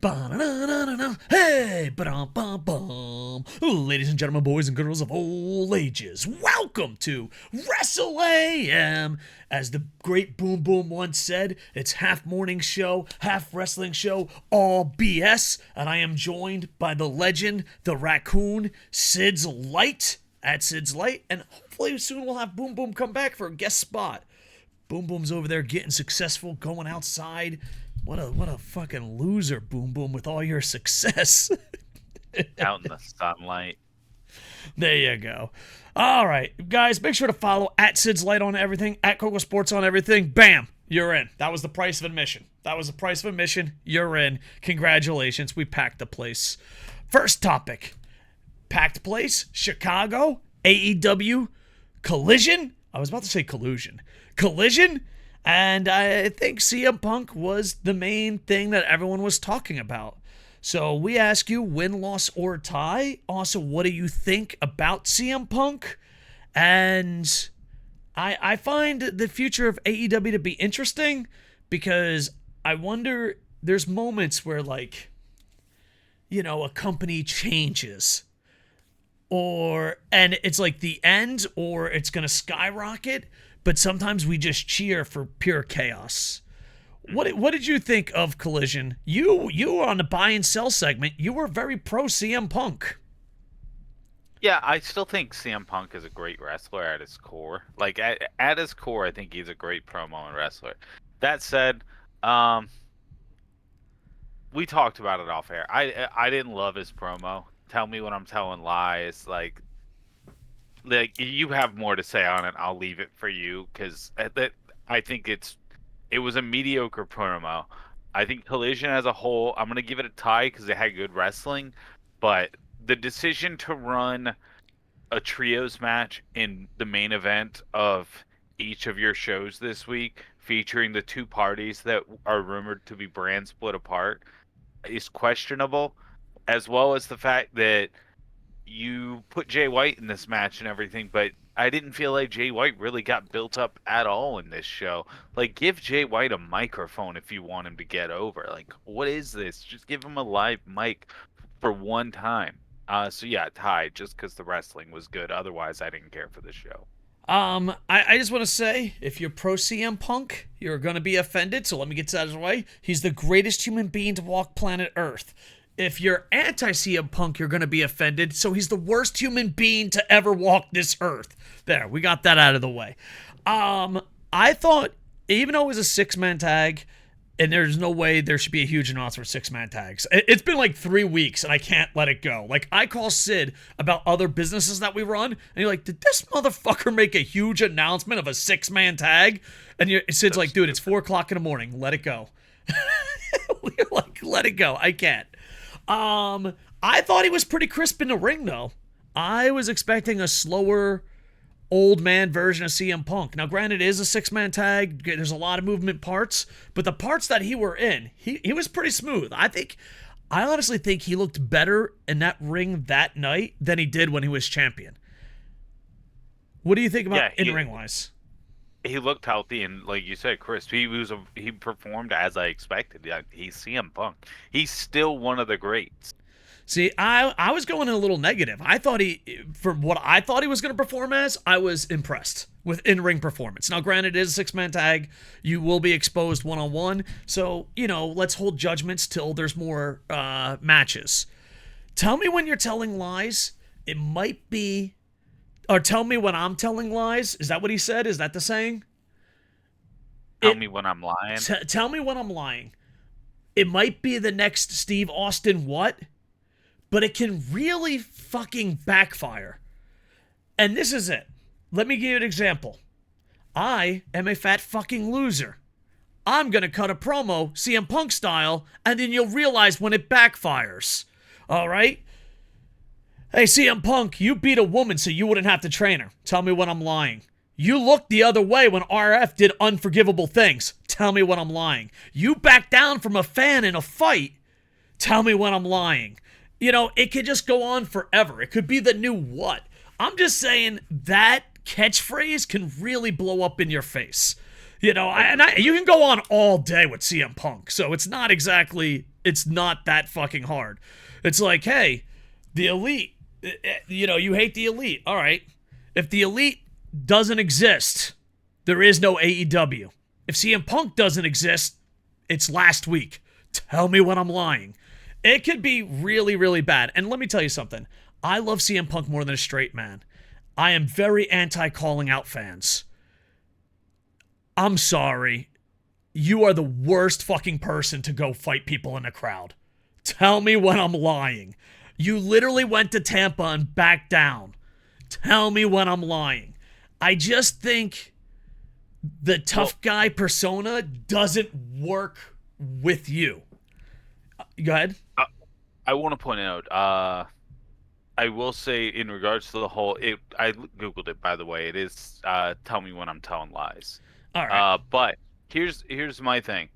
Ba-na-na-na-na-na. Hey, ba-dum-bum-bum. Ladies and gentlemen, boys and girls of all ages, welcome to WrestleAM. As the great Boom Boom once said, it's half morning show, half wrestling show, all BS. And I am joined by the legend, the raccoon, SidsLight, at SidsLight. And hopefully soon we'll have Boom Boom come back for a guest spot. Boom Boom's over there getting successful, going outside. What a fucking loser, Boom Boom, with all your success. Out in the sunlight. There you go. All right, guys, make sure to follow at SidsLight on everything, at Kocosports on everything. Bam, you're in. That was the price of admission. You're in. Congratulations, we packed the place. First topic, packed place, Chicago, AEW, Collision. I was about to say collusion. Collision. And I think CM Punk was the main thing that everyone was talking about. So we ask you, win, loss, or tie. Also, what do you think about CM Punk? And I find the future of AEW to be interesting because I wonder, there's moments where, like, you know, a company changes. And it's like the end, or it's going to skyrocket. But sometimes we just cheer for pure chaos. What did you think of Collision? You were on the buy and sell segment. You were very pro CM Punk. Yeah, I still think CM Punk is a great wrestler at his core. Like, at his core, I think he's a great promo and wrestler. That said, we talked about it off air. I didn't love his promo. Tell me when I'm telling lies. Like you have more to say on it. I'll leave it for you because I think it was a mediocre promo. I think Collision as a whole, I'm gonna give it a tie because they had good wrestling, but the decision to run a trios match in the main event of each of your shows this week, featuring the two parties that are rumored to be brand split apart, is questionable, as well as the fact that you put Jay White in this match and everything, but I didn't feel like Jay White really got built up at all in this show. Like, give Jay White a microphone if you want him to get over. Like, what is this? Just give him a live mic for one time. So yeah, tied, just because the wrestling was good. Otherwise, I didn't care for the show. I just want to say, if you're pro CM Punk, you're going to be offended, so let me get that out of the way. He's the greatest human being to walk planet Earth. If you're anti-CM Punk, you're going to be offended. So he's the worst human being to ever walk this earth. There, we got that out of the way. I thought, even though it was a six-man tag, and there's no way there should be a huge announcement for six-man tags. It's been like 3 weeks, and I can't let it go. Like, I call Sid about other businesses that we run, and you're like, did this motherfucker make a huge announcement of a six-man tag? And Sid's like, dude, it's 4 o'clock in the morning. Let it go. We're like, let it go. I can't. I thought he was pretty crisp in the ring, though. I was expecting a slower, old man version of CM Punk. Now, granted, it is a six-man tag. There's a lot of movement parts, but the parts that he were in, he was pretty smooth. I honestly think he looked better in that ring that night than he did when he was champion. What do you think about in-ring wise? He looked healthy, and like you said, Chris, he performed as I expected. Yeah, he's CM Punk. He's still one of the greats. See, I was going a little negative. I thought from what I thought he was going to perform as, I was impressed with in-ring performance. Now, granted, it is a six-man tag. You will be exposed one-on-one. So, let's hold judgments till there's more matches. Tell me when you're telling lies. It might be... Or tell me when I'm telling lies. Is that what he said? Is that the saying? Tell me when I'm lying. Tell me when I'm lying. It might be the next Steve Austin what? But it can really fucking backfire. And this is it. Let me give you an example. I am a fat fucking loser. I'm going to cut a promo, CM Punk style, and then you'll realize when it backfires. All right? Hey, CM Punk, you beat a woman so you wouldn't have to train her. Tell me when I'm lying. You looked the other way when RF did unforgivable things. Tell me when I'm lying. You backed down from a fan in a fight. Tell me when I'm lying. It could just go on forever. It could be the new what. I'm just saying that catchphrase can really blow up in your face. You can go on all day with CM Punk, so it's not exactly It's not that fucking hard. It's like, hey, the Elite, you hate the Elite. All right. If the Elite doesn't exist, there is no AEW. If CM Punk doesn't exist, it's last week. Tell me when I'm lying. It could be really, really bad. And let me tell you something. I love CM Punk more than a straight man. I am very anti-calling out fans. I'm sorry. You are the worst fucking person to go fight people in a crowd. Tell me when I'm lying. You literally went to Tampa and backed down. Tell me when I'm lying. I just think the tough guy persona doesn't work with you. Go ahead. I want to point out, I will say in regards to the whole, I Googled it, by the way. It is tell me when I'm telling lies. All right. But here's my thing.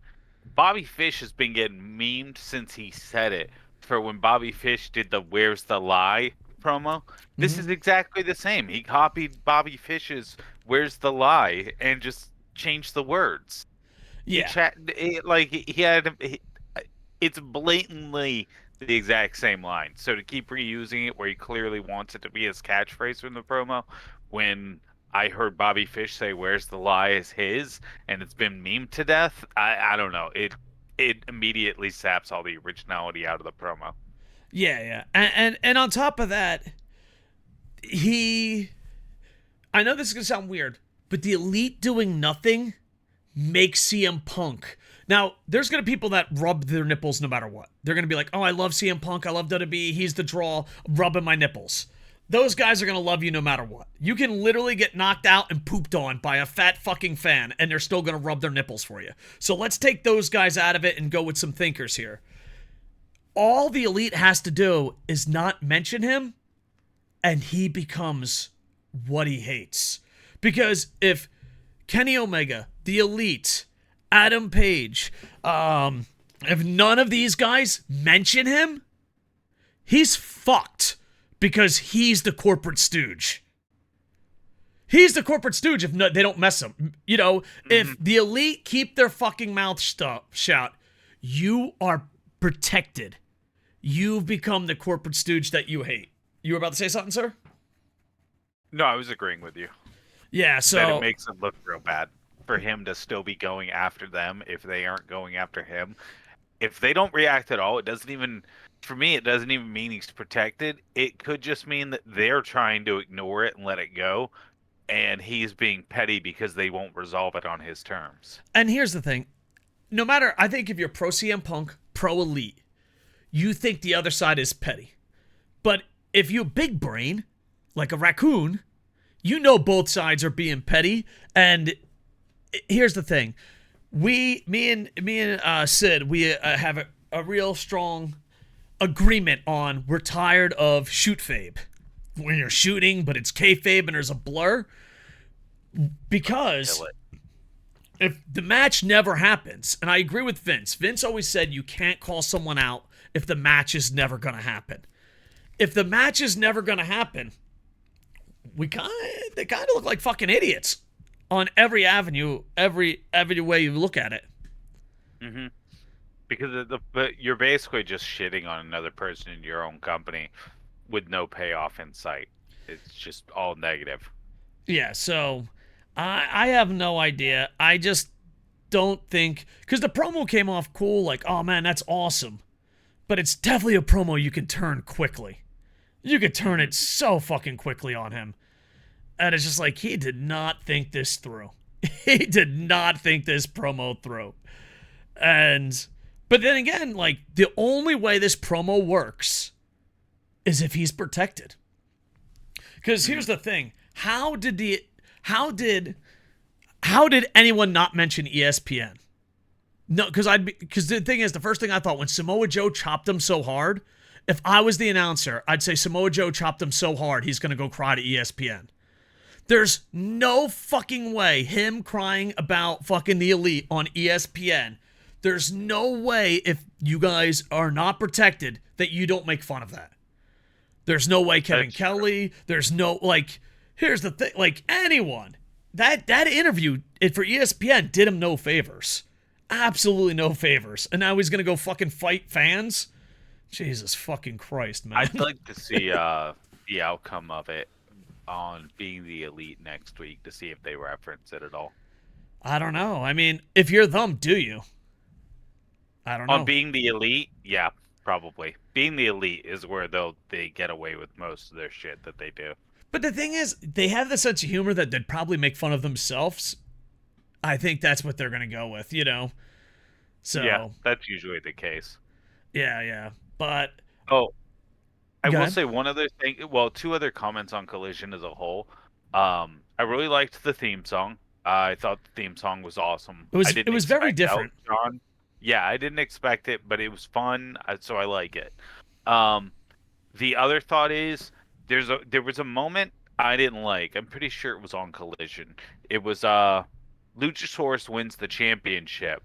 Bobby Fish has been getting memed since he said it. For when Bobby Fish did the "Where's the Lie" promo, this is exactly the same. He copied Bobby Fish's "Where's the Lie" and just changed the words. Yeah. It's blatantly the exact same line. So to keep reusing it where he clearly wants it to be his catchphrase from the promo, when I heard Bobby Fish say "Where's the lie" is his, and it's been memed to death, I don't know. It immediately saps all the originality out of the promo. Yeah. And on top of that, I know this is going to sound weird, but the Elite doing nothing makes CM Punk. Now, there's going to be people that rub their nipples no matter what. They're going to be like, oh, I love CM Punk. I love WWE. He's the draw, rubbing my nipples. Those guys are going to love you no matter what. You can literally get knocked out and pooped on by a fat fucking fan, and they're still going to rub their nipples for you. So let's take those guys out of it and go with some thinkers here. All the Elite has to do is not mention him, and he becomes what he hates. Because if Kenny Omega, the Elite, Adam Page, if none of these guys mention him, he's fucked because he's the corporate stooge. He's the corporate stooge if they don't mess him. If the Elite keep their fucking mouth shut, you are protected. You've become the corporate stooge that you hate. You were about to say something, sir? No, I was agreeing with you. Yeah, so that it makes it look real bad for him to still be going after them if they aren't going after him. If they don't react at all, it doesn't even mean he's protected. It could just mean that they're trying to ignore it and let it go, and he's being petty because they won't resolve it on his terms. And here's the thing. No matter, I think if you're pro CM Punk, pro Elite, you think the other side is petty. But if you're big brain, like a raccoon, you know both sides are being petty. And here's the thing. Me and Sid, we have a real strong agreement on we're tired of shoot fabe. When you're shooting, but it's kayfabe and there's a blur. Because if the match never happens, and I agree with Vince. Vince always said you can't call someone out if the match is never going to happen. If the match is never going to happen, they kind of look like fucking idiots on every avenue, every way you look at it. Mm-hmm. Because but you're basically just shitting on another person in your own company with no payoff in sight. It's just all negative. Yeah, so I have no idea. I just don't think, because the promo came off cool, like, oh man, that's awesome. But it's definitely a promo you can turn quickly. You could turn it so fucking quickly on him. And it's just like, he did not think this through. He did not think this promo through. But then again, like, the only way this promo works is if he's protected. Because here's the thing. How did anyone not mention ESPN? No, because the thing is, the first thing I thought when Samoa Joe chopped him so hard, if I was the announcer, I'd say Samoa Joe chopped him so hard he's gonna go cry to ESPN. There's no fucking way him crying about fucking the Elite on ESPN. There's no way, if you guys are not protected, that you don't make fun of that. There's no way Kevin Kelly, there's no, like, here's the thing, like, anyone. That interview for ESPN did him no favors. absolutely no favors. And now he's going to go fucking fight fans? Jesus fucking Christ, man. I'd like to see the outcome of it on Being the Elite next week to see if they reference it at all. I don't know. I mean, if you're them, do you? I don't know. On Being the Elite, yeah, probably. Being the Elite is where they get away with most of their shit that they do. But the thing is, they have the sense of humor that they'd probably make fun of themselves. I think that's what they're going to go with, you know? So yeah, that's usually the case. Yeah. But I will say one other thing. Well, two other comments on Collision as a whole. I really liked the theme song. I thought the theme song was awesome. It was very different. John. Yeah, I didn't expect it, but it was fun, so I like it. The other thought is there was a moment I didn't like. I'm pretty sure it was on Collision. It was Luchasaurus wins the championship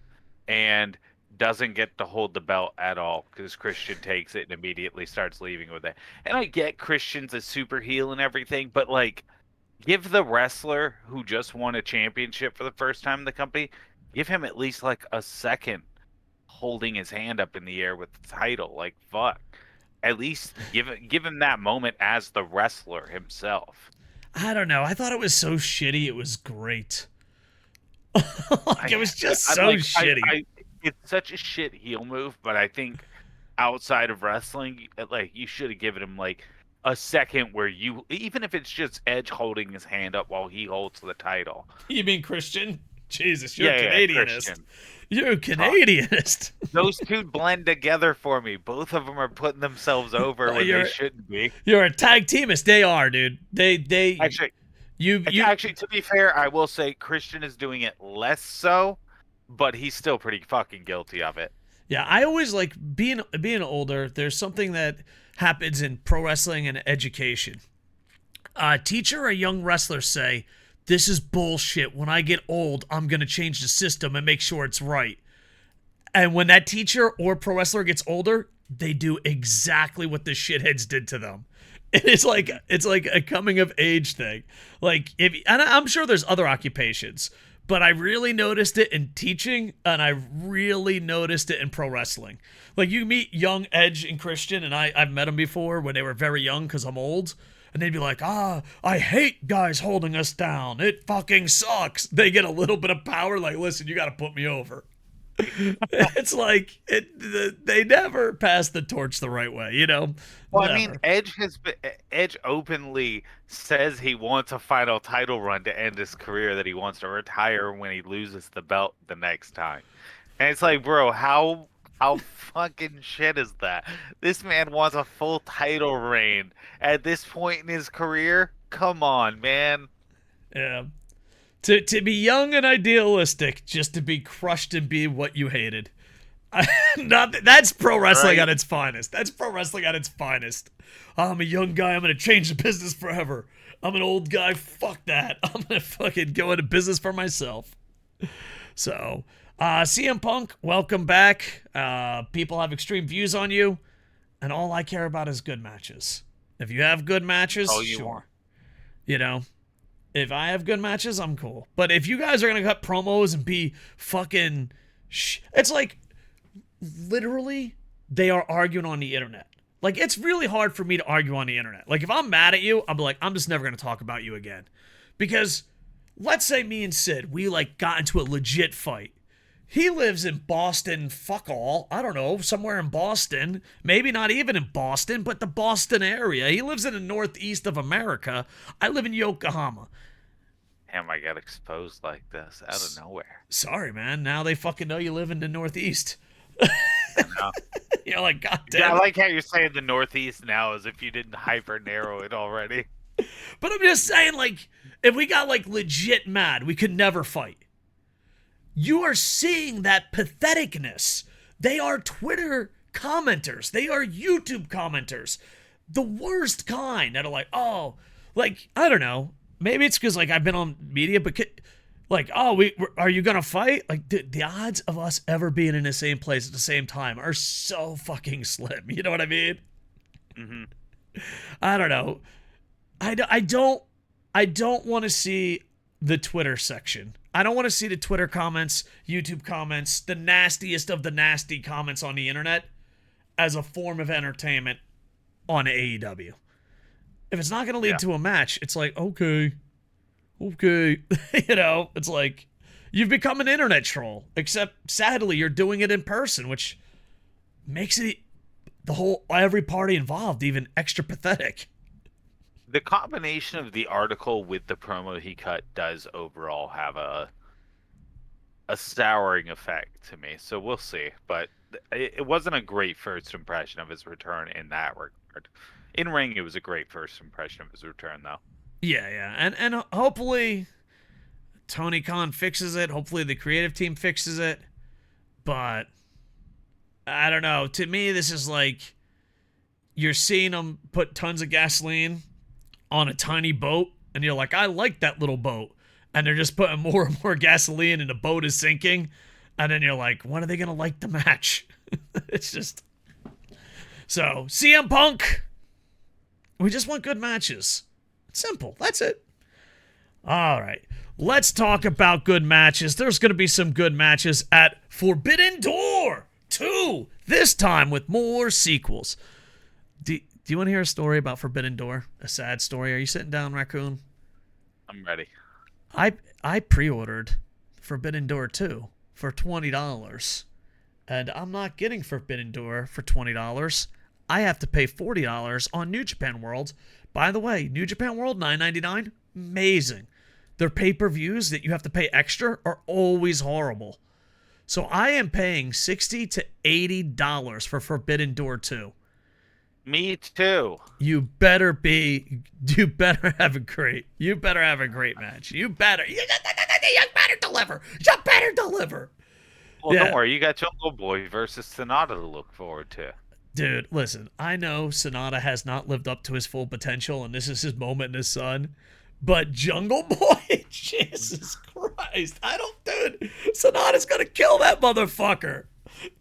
and doesn't get to hold the belt at all because Christian takes it and immediately starts leaving with it. And I get Christian's a super heel and everything, but like, give the wrestler who just won a championship for the first time in the company, give him at least like a second holding his hand up in the air with the title. Like, fuck. At least give him that moment as the wrestler himself. I don't know. I thought it was so shitty. It was great. It was just so shitty. It's such a shit heel move, but I think outside of wrestling, like, you should have given him like a second where you, even if it's just Edge holding his hand up while he holds the title. You mean Christian? Jesus, you're a Canadianist. You're a Canadianist. Those two blend together for me. Both of them are putting themselves over when they shouldn't be. You're a tag teamist. They are, dude. They actually. Actually, to be fair, I will say Christian is doing it less so, but he's still pretty fucking guilty of it. Yeah, I always like being older. There's something that happens in pro wrestling and education. A teacher or a young wrestler say, "This is bullshit. When I get old, I'm going to change the system and make sure it's right." And when that teacher or pro wrestler gets older, they do exactly what the shitheads did to them. It's like a coming of age thing. Like, and I'm sure there's other occupations, but I really noticed it in teaching, and I really noticed it in pro wrestling. Like, you meet young Edge and Christian, and I've met them before when they were very young because I'm old. And they'd be like, I hate guys holding us down. It fucking sucks. They get a little bit of power, like, listen, you got to put me over. It's like, they never pass the torch the right way, you know? Well, Never. I mean, Edge openly says he wants a final title run to end his career, that he wants to retire when he loses the belt the next time. And it's like, bro, how fucking shit is that? This man wants a full title reign at this point in his career? Come on, man. Yeah. To be young and idealistic, just to be crushed and be what you hated. That's pro wrestling at its finest. That's pro wrestling at its finest. I'm a young guy. I'm going to change the business forever. I'm an old guy. Fuck that. I'm going to fucking go into business for myself. So, CM Punk, welcome back. People have extreme views on you, and all I care about is good matches. If you have good matches, sure. You know, if I have good matches, I'm cool. But if you guys are going to cut promos and be fucking... it's like, literally, they are arguing on the internet. Like, it's really hard for me to argue on the internet. Like, if I'm mad at you, I'm like, I'm just never going to talk about you again. Because, let's say me and Sid, we, like, got into a legit fight. He lives in Boston, fuck all. I don't know, somewhere in Boston. Maybe not even in Boston, but the Boston area. He lives in the northeast of America. I live in Yokohama. Damn, I got exposed like this out of nowhere. Sorry, man. Now they fucking know you live in the northeast. You're like, goddamn. Yeah, I like how you're saying the northeast now as if you didn't hyper narrow it already. But I'm just saying, like, if we got, like, legit mad, we could never fight. You are seeing that patheticness. They are Twitter commenters. They are YouTube commenters. The worst kind that are like, oh, like, I don't know. Maybe it's because, like, I've been on media, but, like, oh, are you going to fight? Like, the odds of us ever being in the same place at the same time are so fucking slim. You know what I mean? Mm-hmm. I don't know. I don't want to see the Twitter section. I don't want to see the Twitter comments, YouTube comments, the nastiest of the nasty comments on the internet as a form of entertainment on AEW. If it's not going to lead to a match, it's like, okay. It's like, you've become an internet troll, except sadly you're doing it in person, which makes it every party involved even extra pathetic. The combination of the article with the promo he cut does overall have a souring effect to me, so we'll see. But it wasn't a great first impression of his return in that regard. In ring, it was a great first impression of his return, though. Yeah, and hopefully Tony Khan fixes it. Hopefully the creative team fixes it. But I don't know. To me, this is like you're seeing them put tons of gasoline on a tiny boat, and you're like, I like that little boat. And they're just putting more and more gasoline, and the boat is sinking. And then you're like, when are they going to like the match? It's just... So, CM Punk, we just want good matches. It's simple. That's it. All right. Let's talk about good matches. There's going to be some good matches at Forbidden Door 2, this time with more sequels. Do you want to hear a story about Forbidden Door? A sad story? Are you sitting down, Raccoon? I'm ready. I pre-ordered Forbidden Door 2 for $20. And I'm not getting Forbidden Door for $20. I have to pay $40 on New Japan World. By the way, New Japan World, $9.99, amazing. Their pay-per-views that you have to pay extra are always horrible. So I am paying $60 to $80 for Forbidden Door 2. Me too. You better have a great match. You better deliver. Well, don't worry. You got Jungle Boy versus Sonata to look forward to. Dude, listen, I know Sonata has not lived up to his full potential, and this is his moment in the sun. But Jungle Boy, Jesus Christ, dude, Sonata's gonna kill that motherfucker.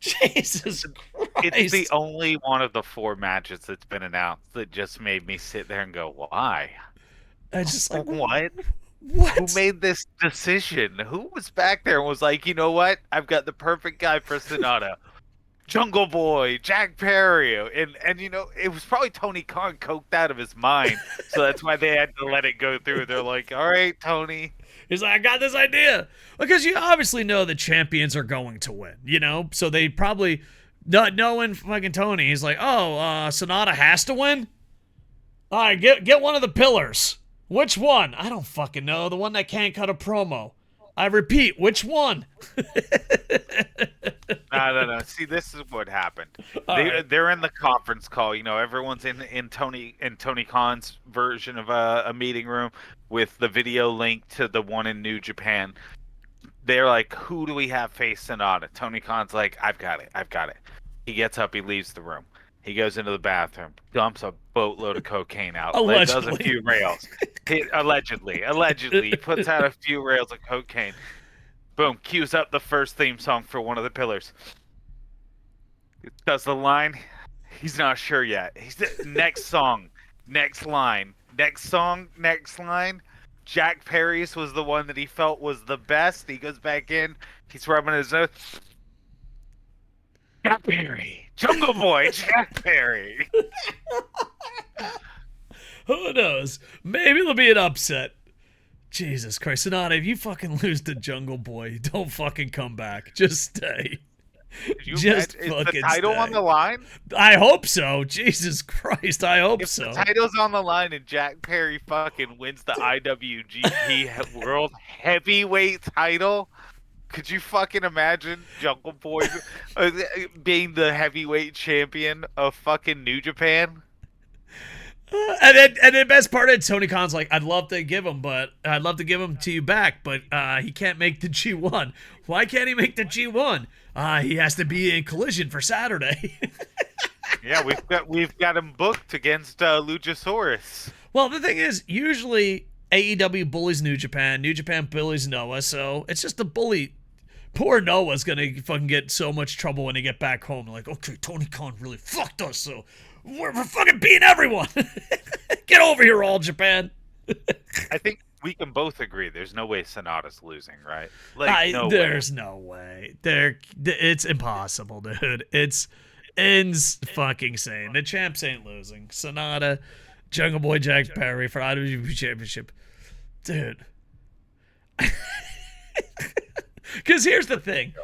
Jesus Christ. It's the only one of the 4 matches that's been announced that just made me sit there and go, why? I just like, what? What? Who made this decision? Who was back there and was like, you know what? I've got the perfect guy for Sonata. Jungle Boy, Jack Perry, and you know, it was probably Tony Khan coked out of his mind, so that's why they had to let it go through. They're like, all right, Tony. He's like, I got this idea. Because you obviously know the champions are going to win, you know? So they probably, not knowing fucking Tony, he's like, Sonata has to win? All right, get one of the pillars. Which one? I don't fucking know. The one that can't cut a promo. I repeat, which one? No. See, this is what happened. They're in the conference call. You know, everyone's in Tony Khan's version of a meeting room with the video link to the one in New Japan. They're like, who do we have face Sonata? Tony Khan's like, I've got it. He gets up, he leaves the room. He goes into the bathroom, dumps a boatload of cocaine out, does a few rails. Allegedly, he puts out a few rails of cocaine. Boom, cues up the first theme song for one of the pillars. Does the line? He's not sure yet. Next song, next line, next song, next line. Jack Perry's was the one that he felt was the best. He goes back in. He's rubbing his nose. Jack Perry. Jungle Boy, Jack Perry. Who knows? Maybe it'll be an upset. Jesus Christ. Sonata, if you fucking lose to Jungle Boy, don't fucking come back. Just stay. Is the title on the line? I hope so. Jesus Christ, I hope so. If the title's on the line and Jack Perry fucking wins the IWGP World Heavyweight title, could you fucking imagine Jungle Boy being the heavyweight champion of fucking New Japan? And the best part is Tony Khan's like, I'd love to give him to you back, but he can't make the G1. Why can't he make the G1? He has to be in Collision for Saturday. Yeah, we've got him booked against Luchasaurus. Well, the thing is, usually AEW bullies New Japan bullies Noah, so it's just a bully. Poor Noah's gonna fucking get so much trouble when they get back home. Like, okay, Tony Khan really fucked us, so we're fucking beating everyone. Get over here, All Japan. I think we can both agree there's no way Sonata's losing, right? Like, no way. There's no way. It's impossible, dude. It's fucking insane. The champs ain't losing. Sonata, Jungle Boy Jack Perry for IWGP Championship. Dude. Because here's the thing.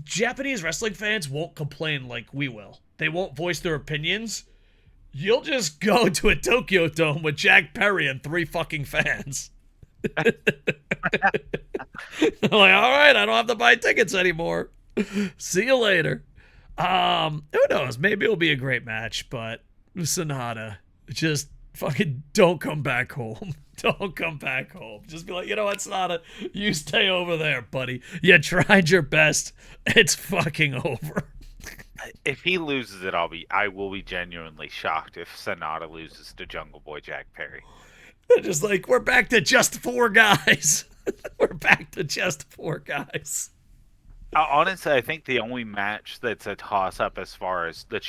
Japanese wrestling fans won't complain like we will. They won't voice their opinions. You'll just go to a Tokyo Dome with Jack Perry and 3 fucking fans. Like, all right, I don't have to buy tickets anymore. See you later. Who knows? Maybe it'll be a great match, but Sonata, just fucking don't come back home. Don't come back home. Just be like, you know what, Sonata? You stay over there, buddy. You tried your best. It's fucking over. If he loses it, I will be genuinely shocked if Sonata loses to Jungle Boy Jack Perry. They're just like, we're back to just 4 guys. We're back to just 4 guys. Honestly, I think the only match that's a toss-up as far as the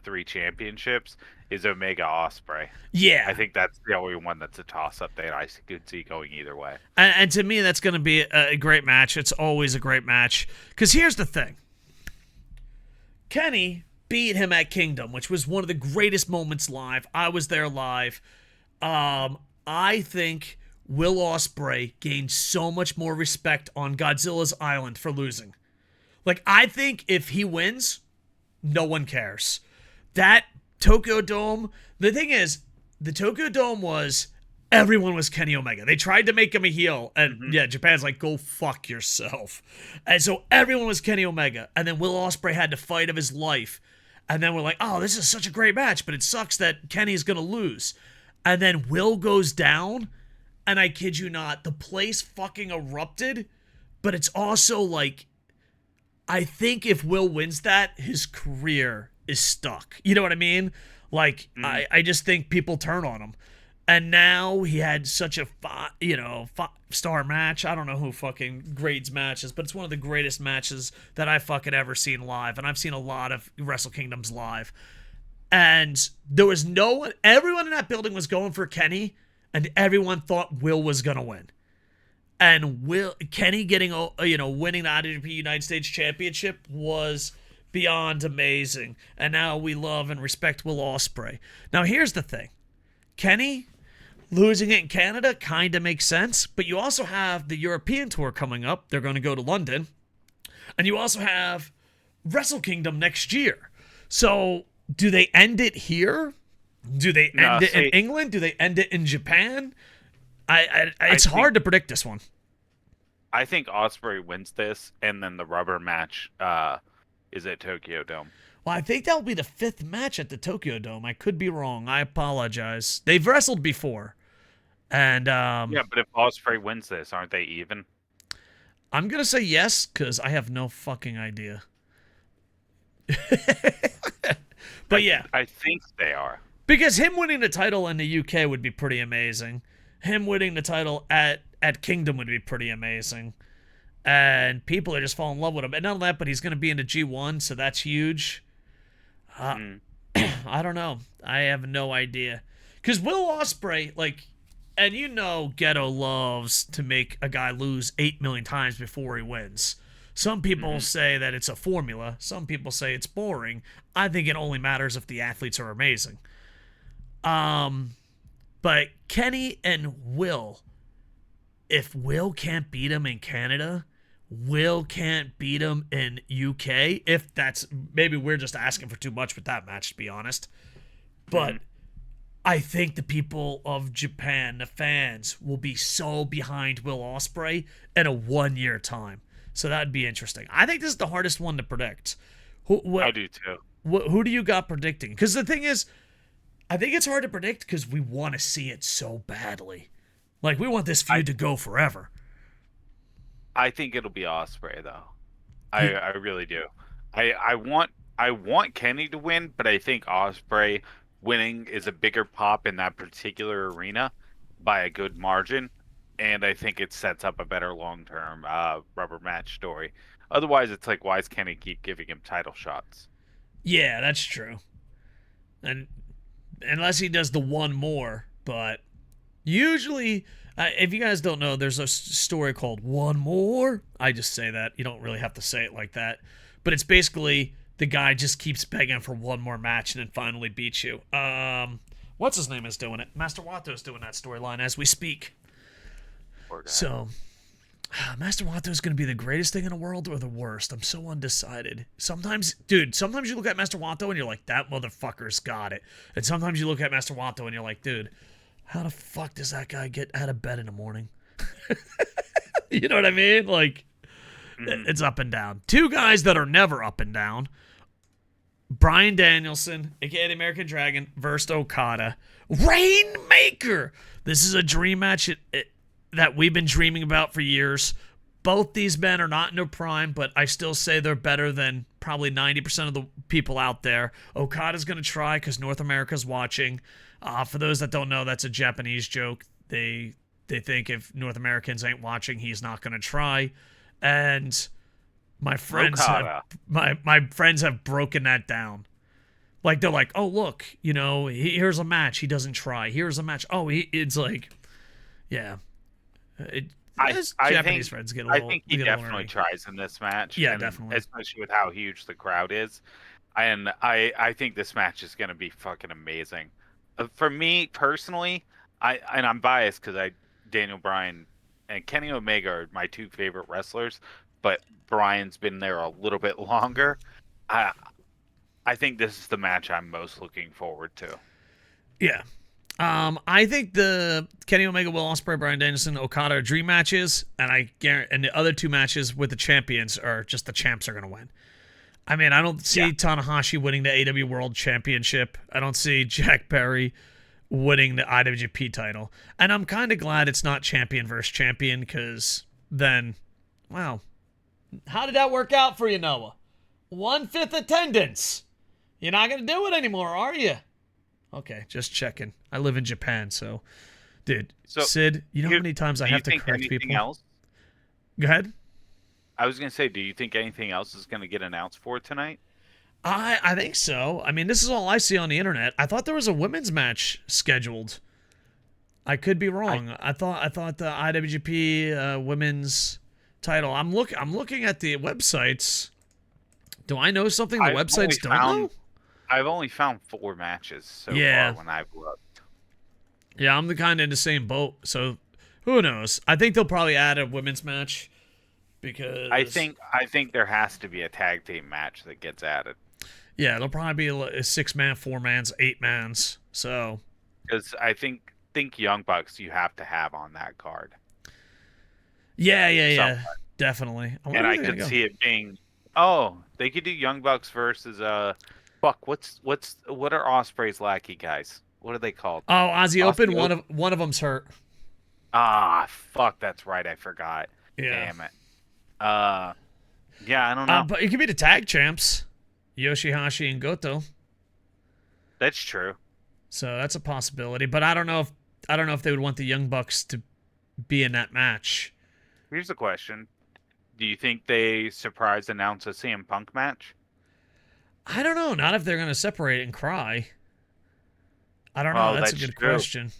3 championships is Omega Ospreay. Yeah. I think that's the only one that's a toss-up that I could see going either way. And to me, that's going to be a great match. It's always a great match. Because here's the thing. Kenny beat him at Kingdom, which was one of the greatest moments live. I was there live. I think Will Ospreay gained so much more respect on Godzilla's Island for losing. Like, I think if he wins, no one cares. That Tokyo Dome, the thing is, the Tokyo Dome was, everyone was Kenny Omega. They tried to make him a heel, and yeah, Japan's like, go fuck yourself. And so everyone was Kenny Omega, and then Will Ospreay had the fight of his life. And then we're like, oh, this is such a great match, but it sucks that Kenny's going to lose. And then Will goes down, and I kid you not, the place fucking erupted, but it's also like, I think if Will wins that, his career is stuck. You know what I mean? Like, I just think people turn on him. And now he had such a 5-star match. I don't know who fucking grades matches, but it's one of the greatest matches that I've fucking ever seen live. And I've seen a lot of Wrestle Kingdoms live. And there was everyone in that building was going for Kenny, and everyone thought Will was going to win. And Kenny getting, winning the IWGP United States Championship was beyond amazing. And now we love and respect Will Ospreay. Now here's the thing. Kenny losing it in Canada kind of makes sense, but you also have the European tour coming up. They're going to go to London. And you also have Wrestle Kingdom next year. So do they end it here? Do they end it in England? Do they end it in Japan? It's hard to predict this one. I think Ospreay wins this, and then the rubber match is at Tokyo Dome. Well, I think that'll be the 5th match at the Tokyo Dome. I could be wrong. I apologize. They've wrestled before. And yeah, but if Ospreay wins this, aren't they even? I'm going to say yes, because I have no fucking idea. But yeah. I think they are. Because him winning the title in the UK would be pretty amazing. Him winning the title at Kingdom would be pretty amazing. And people are just falling in love with him. And not only that, but he's going to be in the G1, so that's huge. I don't know. I have no idea. Because Will Ospreay, and Ghetto loves to make a guy lose 8 million times before he wins. Some people say that it's a formula. Some people say it's boring. I think it only matters if the athletes are amazing. But Kenny and Will, if Will can't beat him in Canada, Will can't beat him in UK. If that's, maybe we're just asking for too much with that match, to be honest. But I think the people of Japan, the fans, will be so behind Will Ospreay in a 1-year time. So that'd be interesting. I think this is the hardest one to predict. I do too. Who do you got predicting? Because the thing is, I think it's hard to predict because we want to see it so badly. Like, we want this feud to go forever. I think it'll be Ospreay, though. I really do. I want Kenny to win, but I think Ospreay winning is a bigger pop in that particular arena by a good margin, and I think it sets up a better long-term rubber match story. Otherwise, it's like, why does Kenny keep giving him title shots? Yeah, that's true. And unless he does the one more, but Usually, if you guys don't know, there's a story called One More. I just say that. You don't really have to say it like that. But it's basically the guy just keeps begging for one more match and then finally beats you. What's his name is doing it? Master Wato's doing that storyline as we speak. So, Master Wato is going to be the greatest thing in the world or the worst. I'm so undecided. Sometimes you look at Master Wato and you're like, that motherfucker's got it. And sometimes you look at Master Wato and you're like, dude, how the fuck does that guy get out of bed in the morning? You know what I mean? Like, it's up and down. Two guys that are never up and down. Bryan Danielson, a.k.a. the American Dragon, versus Okada. Rainmaker! This is a dream match that we've been dreaming about for years. Both these men are not in their prime, but I still say they're better than probably 90% of the people out there. Okada's going to try because North America's watching. For those that don't know, that's a Japanese joke. They think if North Americans ain't watching, he's not going to try. And my friends have broken that down. Like, they're like, oh, look, here's a match. He doesn't try. Here's a match. Oh, it's like, yeah. Japanese friends get a little. I think he definitely tries in this match. Yeah, definitely. Especially with how huge the crowd is. And I think this match is going to be fucking amazing. For me, personally, I'm biased because Daniel Bryan and Kenny Omega are my two favorite wrestlers, but Bryan's been there a little bit longer. I think this is the match I'm most looking forward to. Yeah. I think the Kenny Omega, Will Ospreay, Bryan Danielson, Okada are dream matches, and I guarantee, and the other two matches with the champions are just the champs are going to win. I mean, I don't see Tanahashi winning the AEW World Championship. I don't see Jack Perry winning the IWGP title. And I'm kind of glad it's not champion versus champion, because then, wow. How did that work out for you, Noah? 1/5 attendance. You're not going to do it anymore, are you? Okay, just checking. I live in Japan, so... Dude, Sid, you know how many times I have to correct people? Else? Go ahead. I was going to say, do you think anything else is going to get announced for tonight? I think so. I mean, this is all I see on the internet. I thought there was a women's match scheduled. I could be wrong. I thought the IWGP women's title. I'm looking at the websites. Do I know something the websites don't know? I've only found 4 matches so far when I've looked. Yeah, I'm kind of in the same boat. So who knows? I think they'll probably add a women's match. Because I think there has to be a tag team match that gets added. Yeah, it'll probably be a 6-man, 4-mans, 8-mans. So, because I think Young Bucks you have to have on that card. Yeah, definitely. And I could see it being, they could do Young Bucks versus what are Ospreay's lackey guys? What are they called? Oh, Aussie Open. One of them's hurt. Ah, fuck, that's right. I forgot. Yeah. Damn it. Yeah, I don't know. But it could be the tag champs, Yoshihashi and Goto. That's true. So that's a possibility, but I don't know if they would want the Young Bucks to be in that match. Here's the question: do you think they surprise announce a CM Punk match? I don't know. Not if they're going to separate and cry. I don't know. That's a good question.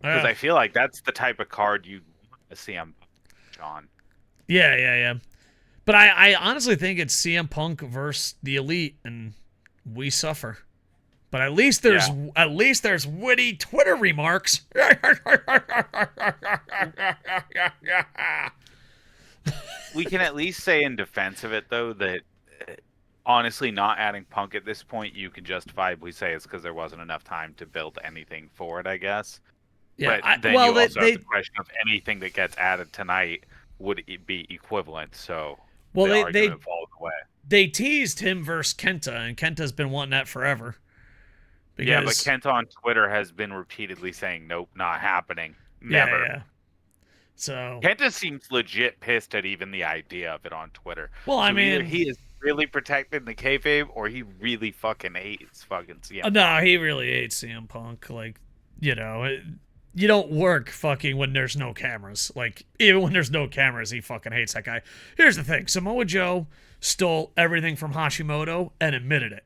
Because I feel like that's the type of card you want to see CM Punk on. Yeah. But I honestly think it's CM Punk versus the Elite, and we suffer. But at least there's witty Twitter remarks. We can at least say in defense of it, though, that honestly, not adding Punk at this point, you can justifiably say it's because there wasn't enough time to build anything for it, I guess. Yeah, but then you also have the question of anything that gets added tonight would it be equivalent? So they teased him versus Kenta, and Kenta's been wanting that forever. Yeah, but Kenta on Twitter has been repeatedly saying, "Nope, not happening, never." Yeah. So Kenta seems legit pissed at even the idea of it on Twitter. Well, I mean, either he is really protecting the kayfabe, or he really fucking hates fucking CM Punk. No, he really hates CM Punk. Like, you don't work fucking when there's no cameras. Like, even when there's no cameras, he fucking hates that guy. Here's the thing. Samoa Joe stole everything from Hashimoto and admitted it.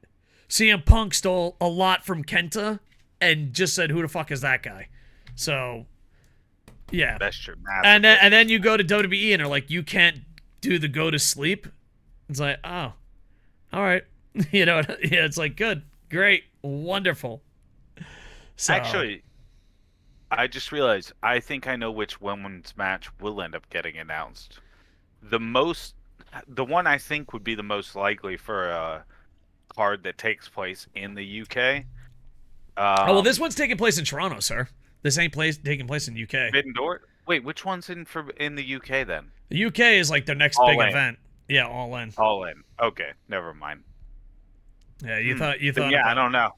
CM Punk stole a lot from Kenta and just said, who the fuck is that guy? So, Yeah. That's true. And then you go to WWE and they're like, you can't do the go to sleep. It's like, oh, all right. Yeah, it's like, good, great, wonderful. So, Actually, I just realized I think I know which women's match will end up getting announced. The one I think would be the most likely for a card that takes place in the UK. well, this one's taking place in Toronto, sir. This ain't taking place in UK. Wait, which one's in the UK then? The UK is like their next All big in. event. Yeah, All In. All in. Okay, never mind. Yeah, you thought. Yeah, I don't know.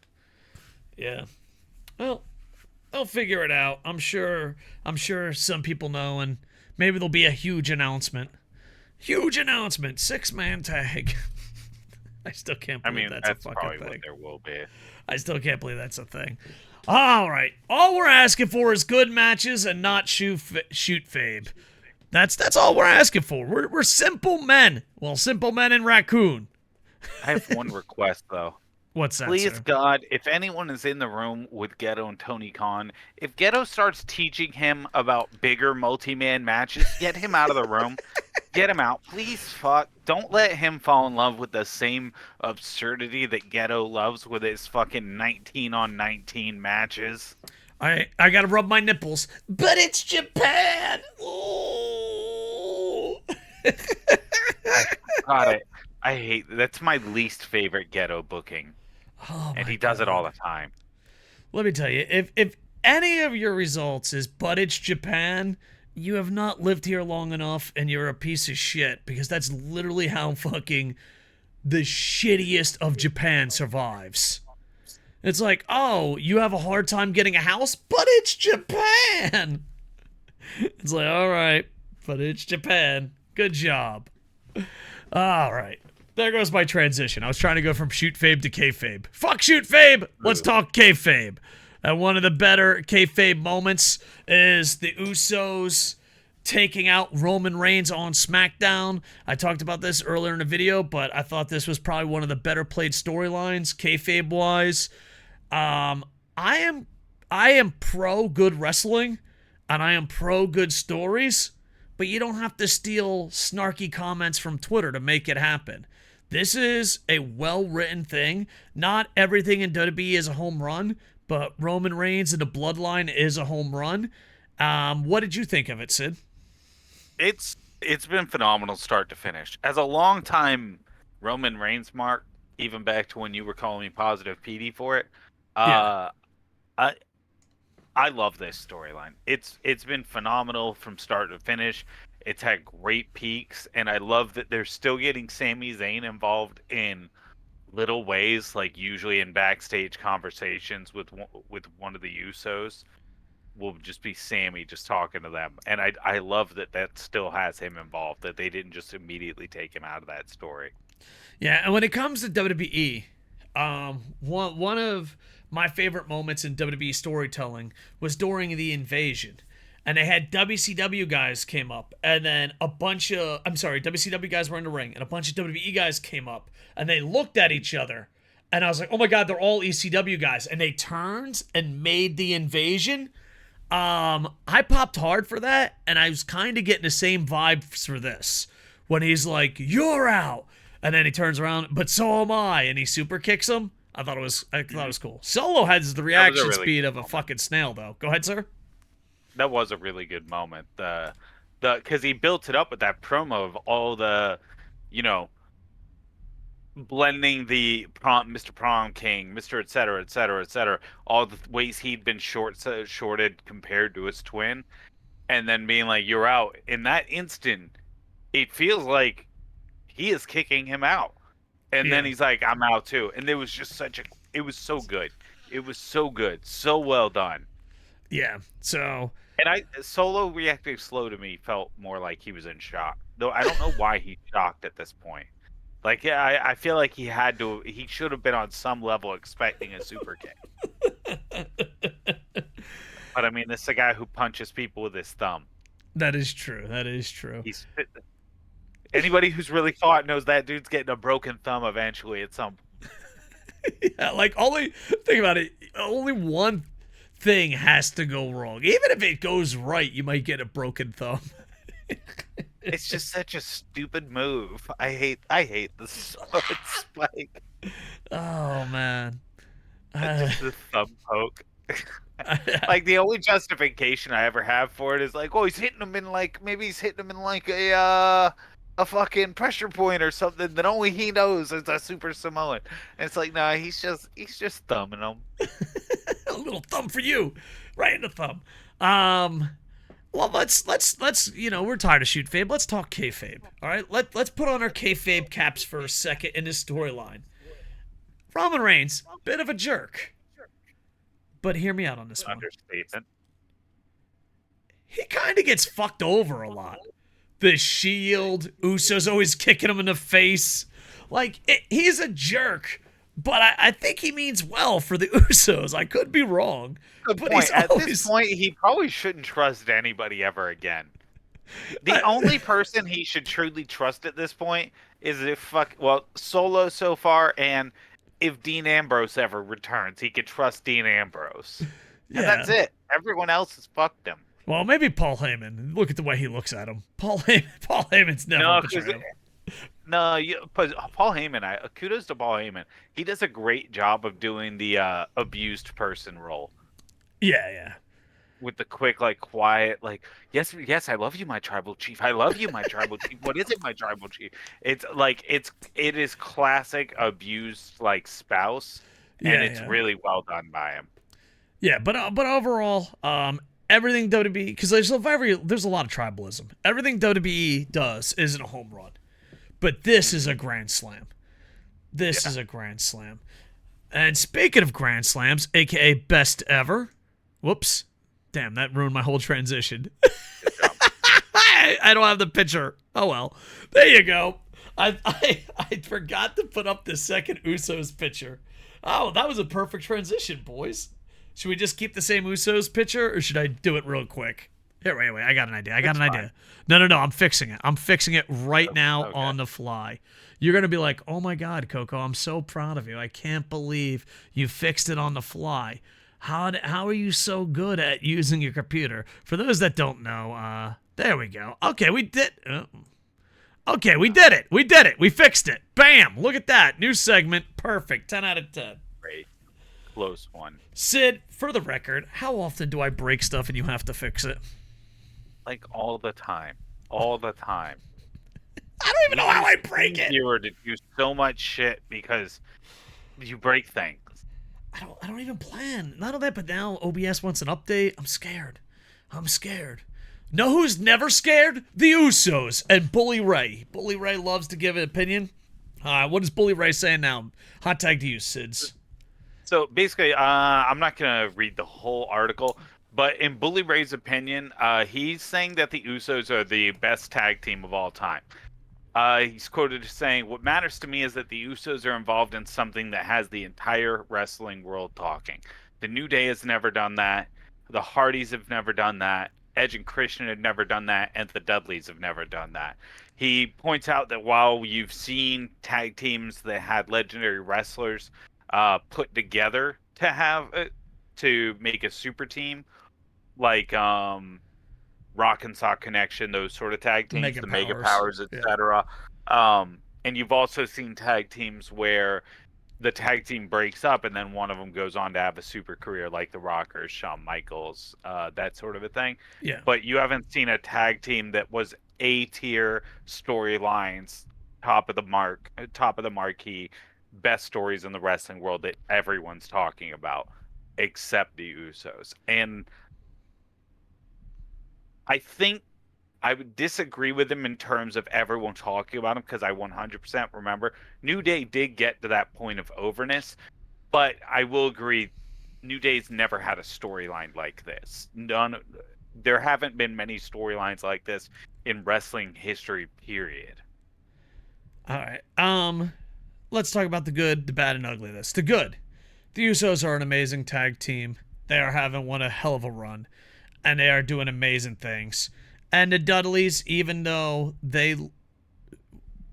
Yeah. Well, they'll figure it out. I'm sure some people know, and maybe there'll be a huge announcement. Huge announcement. 6-man tag. I still can't believe that's a fucking probably thing. what there will be. I still can't believe that's a thing. All right. All we're asking for is good matches and not shoot fabe. That's all we're asking for. We're simple men. Well, simple men in Raccoon. I have one request though. What's that, Please, sir? God, if anyone is in the room with Ghetto and Tony Khan, if Ghetto starts teaching him about bigger multi-man matches, get him out of the room. Get him out. Please, fuck. Don't let him fall in love with the same absurdity that Ghetto loves with his fucking 19-on-19 matches. I gotta rub my nipples, but it's Japan. Ooh. God, I hate that's my least favorite Ghetto booking. Oh, and he does it all the time. Let me tell you, if any of your results is but it's Japan, you have not lived here long enough and you're a piece of shit, because that's literally how fucking the shittiest of Japan survives. It's like, oh, you have a hard time getting a house, but it's Japan. It's like, all right, but it's Japan. Good job. All right. There goes my transition. I was trying to go from shoot fabe to kayfabe. Fuck shoot fabe. Let's talk kayfabe. And one of the better kayfabe moments is the Usos taking out Roman Reigns on SmackDown. I talked about this earlier in the video, but I thought this was probably one of the better played storylines, kayfabe-wise. I am pro good wrestling, and I am pro good stories, but you don't have to steal snarky comments from Twitter to make it happen. This is a well-written thing. Not everything in WWE is a home run, but Roman Reigns and the Bloodline is a home run. What did you think of it, Sid? It's been phenomenal start to finish. As a long-time Roman Reigns mark, even back to when you were calling me positive PD for it, I love this storyline. It's been phenomenal from start to finish. It's had great peaks, and I love that they're still getting Sami Zayn involved in little ways, like usually in backstage conversations with one of the Usos. Will just be Sammy just talking to them, and I love that still has him involved. That they didn't just immediately take him out of that story. Yeah, and when it comes to WWE, one of my favorite moments in WWE storytelling was during the Invasion. And they had WCW guys came up, and then WCW guys were in the ring, and a bunch of WWE guys came up, and they looked at each other, and I was like, oh my god, they're all ECW guys, and they turned and made the Invasion. I popped hard for that, and I was kind of getting the same vibes for this, when he's like, you're out, and then he turns around, but so am I, and he super kicks him. I thought it was cool. Solo has the reaction speed of a fucking snail, though. Go ahead, sir. That was a really good moment. Because he built it up with that promo of all the, blending the Mr. Prom King, Mr. et cetera, et cetera, et cetera, all the ways he'd been shorted compared to his twin, and then being like, you're out. In that instant, it feels like he is kicking him out. And then he's like, I'm out too. And it was just it was so good. It was so good. So well done. Yeah, so... And Solo reacting slow to me felt more like he was in shock. Though I don't know why he's shocked at this point. Like, yeah, I feel like he should have been on some level expecting a super kick. But I mean, this is a guy who punches people with his thumb. That is true. Anybody who's really fought knows that dude's getting a broken thumb eventually at some point. Yeah, think about it. Only one thing has to go wrong. Even if it goes right, you might get a broken thumb. It's just such a stupid move. I hate the sword spike. Oh man. Just the thumb poke. Like the only justification I ever have for it is like, oh, he's hitting him in like maybe he's hitting him in like a fucking pressure point or something that only he knows is a Super Samoan. And it's like, nah, he's just thumbing him. A little thumb for you, right in the thumb. Well, let's we're tired of shoot fabe. Let's talk kayfabe. All right, let's put on our kayfabe caps for a second in this storyline. Roman Reigns, bit of a jerk, but hear me out on this one. Understatement. He kind of gets fucked over a lot. The Shield, Usos always kicking him in the face. Like, he's a jerk, but I think he means well for the Usos. I could be wrong. Good But point. he's At always... this point, he probably shouldn't trust anybody ever again. The only person he should truly trust at this point is Solo so far, and if Dean Ambrose ever returns, he could trust Dean Ambrose. Yeah. And that's it. Everyone else has fucked him. Well, maybe Paul Heyman. Look at the way he looks at him. Paul Heyman's never betrayed him. Paul Heyman, kudos to Paul Heyman. He does a great job of doing the abused person role. Yeah. With the quick, like, quiet, like, yes, I love you, my tribal chief. I love you, my tribal chief. What is it, my tribal chief? It's like, it is classic abused, like, spouse, and it's really well done by him. Yeah, but overall, everything WWE, because there's a lot of tribalism. Everything WWE does isn't a home run, but this is a grand slam. This is a grand slam. And speaking of grand slams, aka best ever. Whoops. Damn, that ruined my whole transition. I don't have the picture. Oh well. There you go. I forgot to put up the second Usos picture. Oh, that was a perfect transition, boys. Should we just keep the same Usos picture, or should I do it real quick? Here, wait. I got an idea. No. I'm fixing it. I'm fixing it right now on the fly. You're going to be like, oh my God, Coco, I'm so proud of you. I can't believe you fixed it on the fly. How are you so good at using your computer? For those that don't know, there we go. Okay, we did it. We fixed it. Bam! Look at that. New segment. Perfect. 10 out of 10. Great. Close one. Sid, for the record, how often do I break stuff and you have to fix it? Like, all the time. All the time. I don't even know how I break it. You were to do so much shit because you break things. I don't even plan. Not only that, but now OBS wants an update. I'm scared. Know who's never scared? The Usos and Bully Ray. Bully Ray loves to give an opinion. What is Bully Ray saying now? Hot tag to you, Sids. So basically, I'm not going to read the whole article, but in Bully Ray's opinion, he's saying that the Usos are the best tag team of all time. He's quoted as saying, "What matters to me is that the Usos are involved in something that has the entire wrestling world talking. The New Day has never done that. The Hardys have never done that. Edge and Christian have never done that. And the Dudleys have never done that." He points out that while you've seen tag teams that had legendary wrestlers put together to make a super team, like Rock and Sock Connection, those sort of tag teams, the Mega Powers, etc. And you've also seen tag teams where the tag team breaks up and then one of them goes on to have a super career, like the Rockers, Shawn Michaels, that sort of a thing. Yeah. But you haven't seen a tag team that was A-tier storylines, top of the marquee, best stories in the wrestling world that everyone's talking about, except the Usos. And I think I would disagree with him in terms of everyone talking about him, because I 100% remember New Day did get to that point of overness, but I will agree New Day's never had a storyline like this. There haven't been many storylines like this in wrestling history, period. All right. Let's talk about the good, the bad, and ugly of this. The good. The Usos are an amazing tag team. They are having one a hell of a run, and they are doing amazing things. And the Dudleys, even though they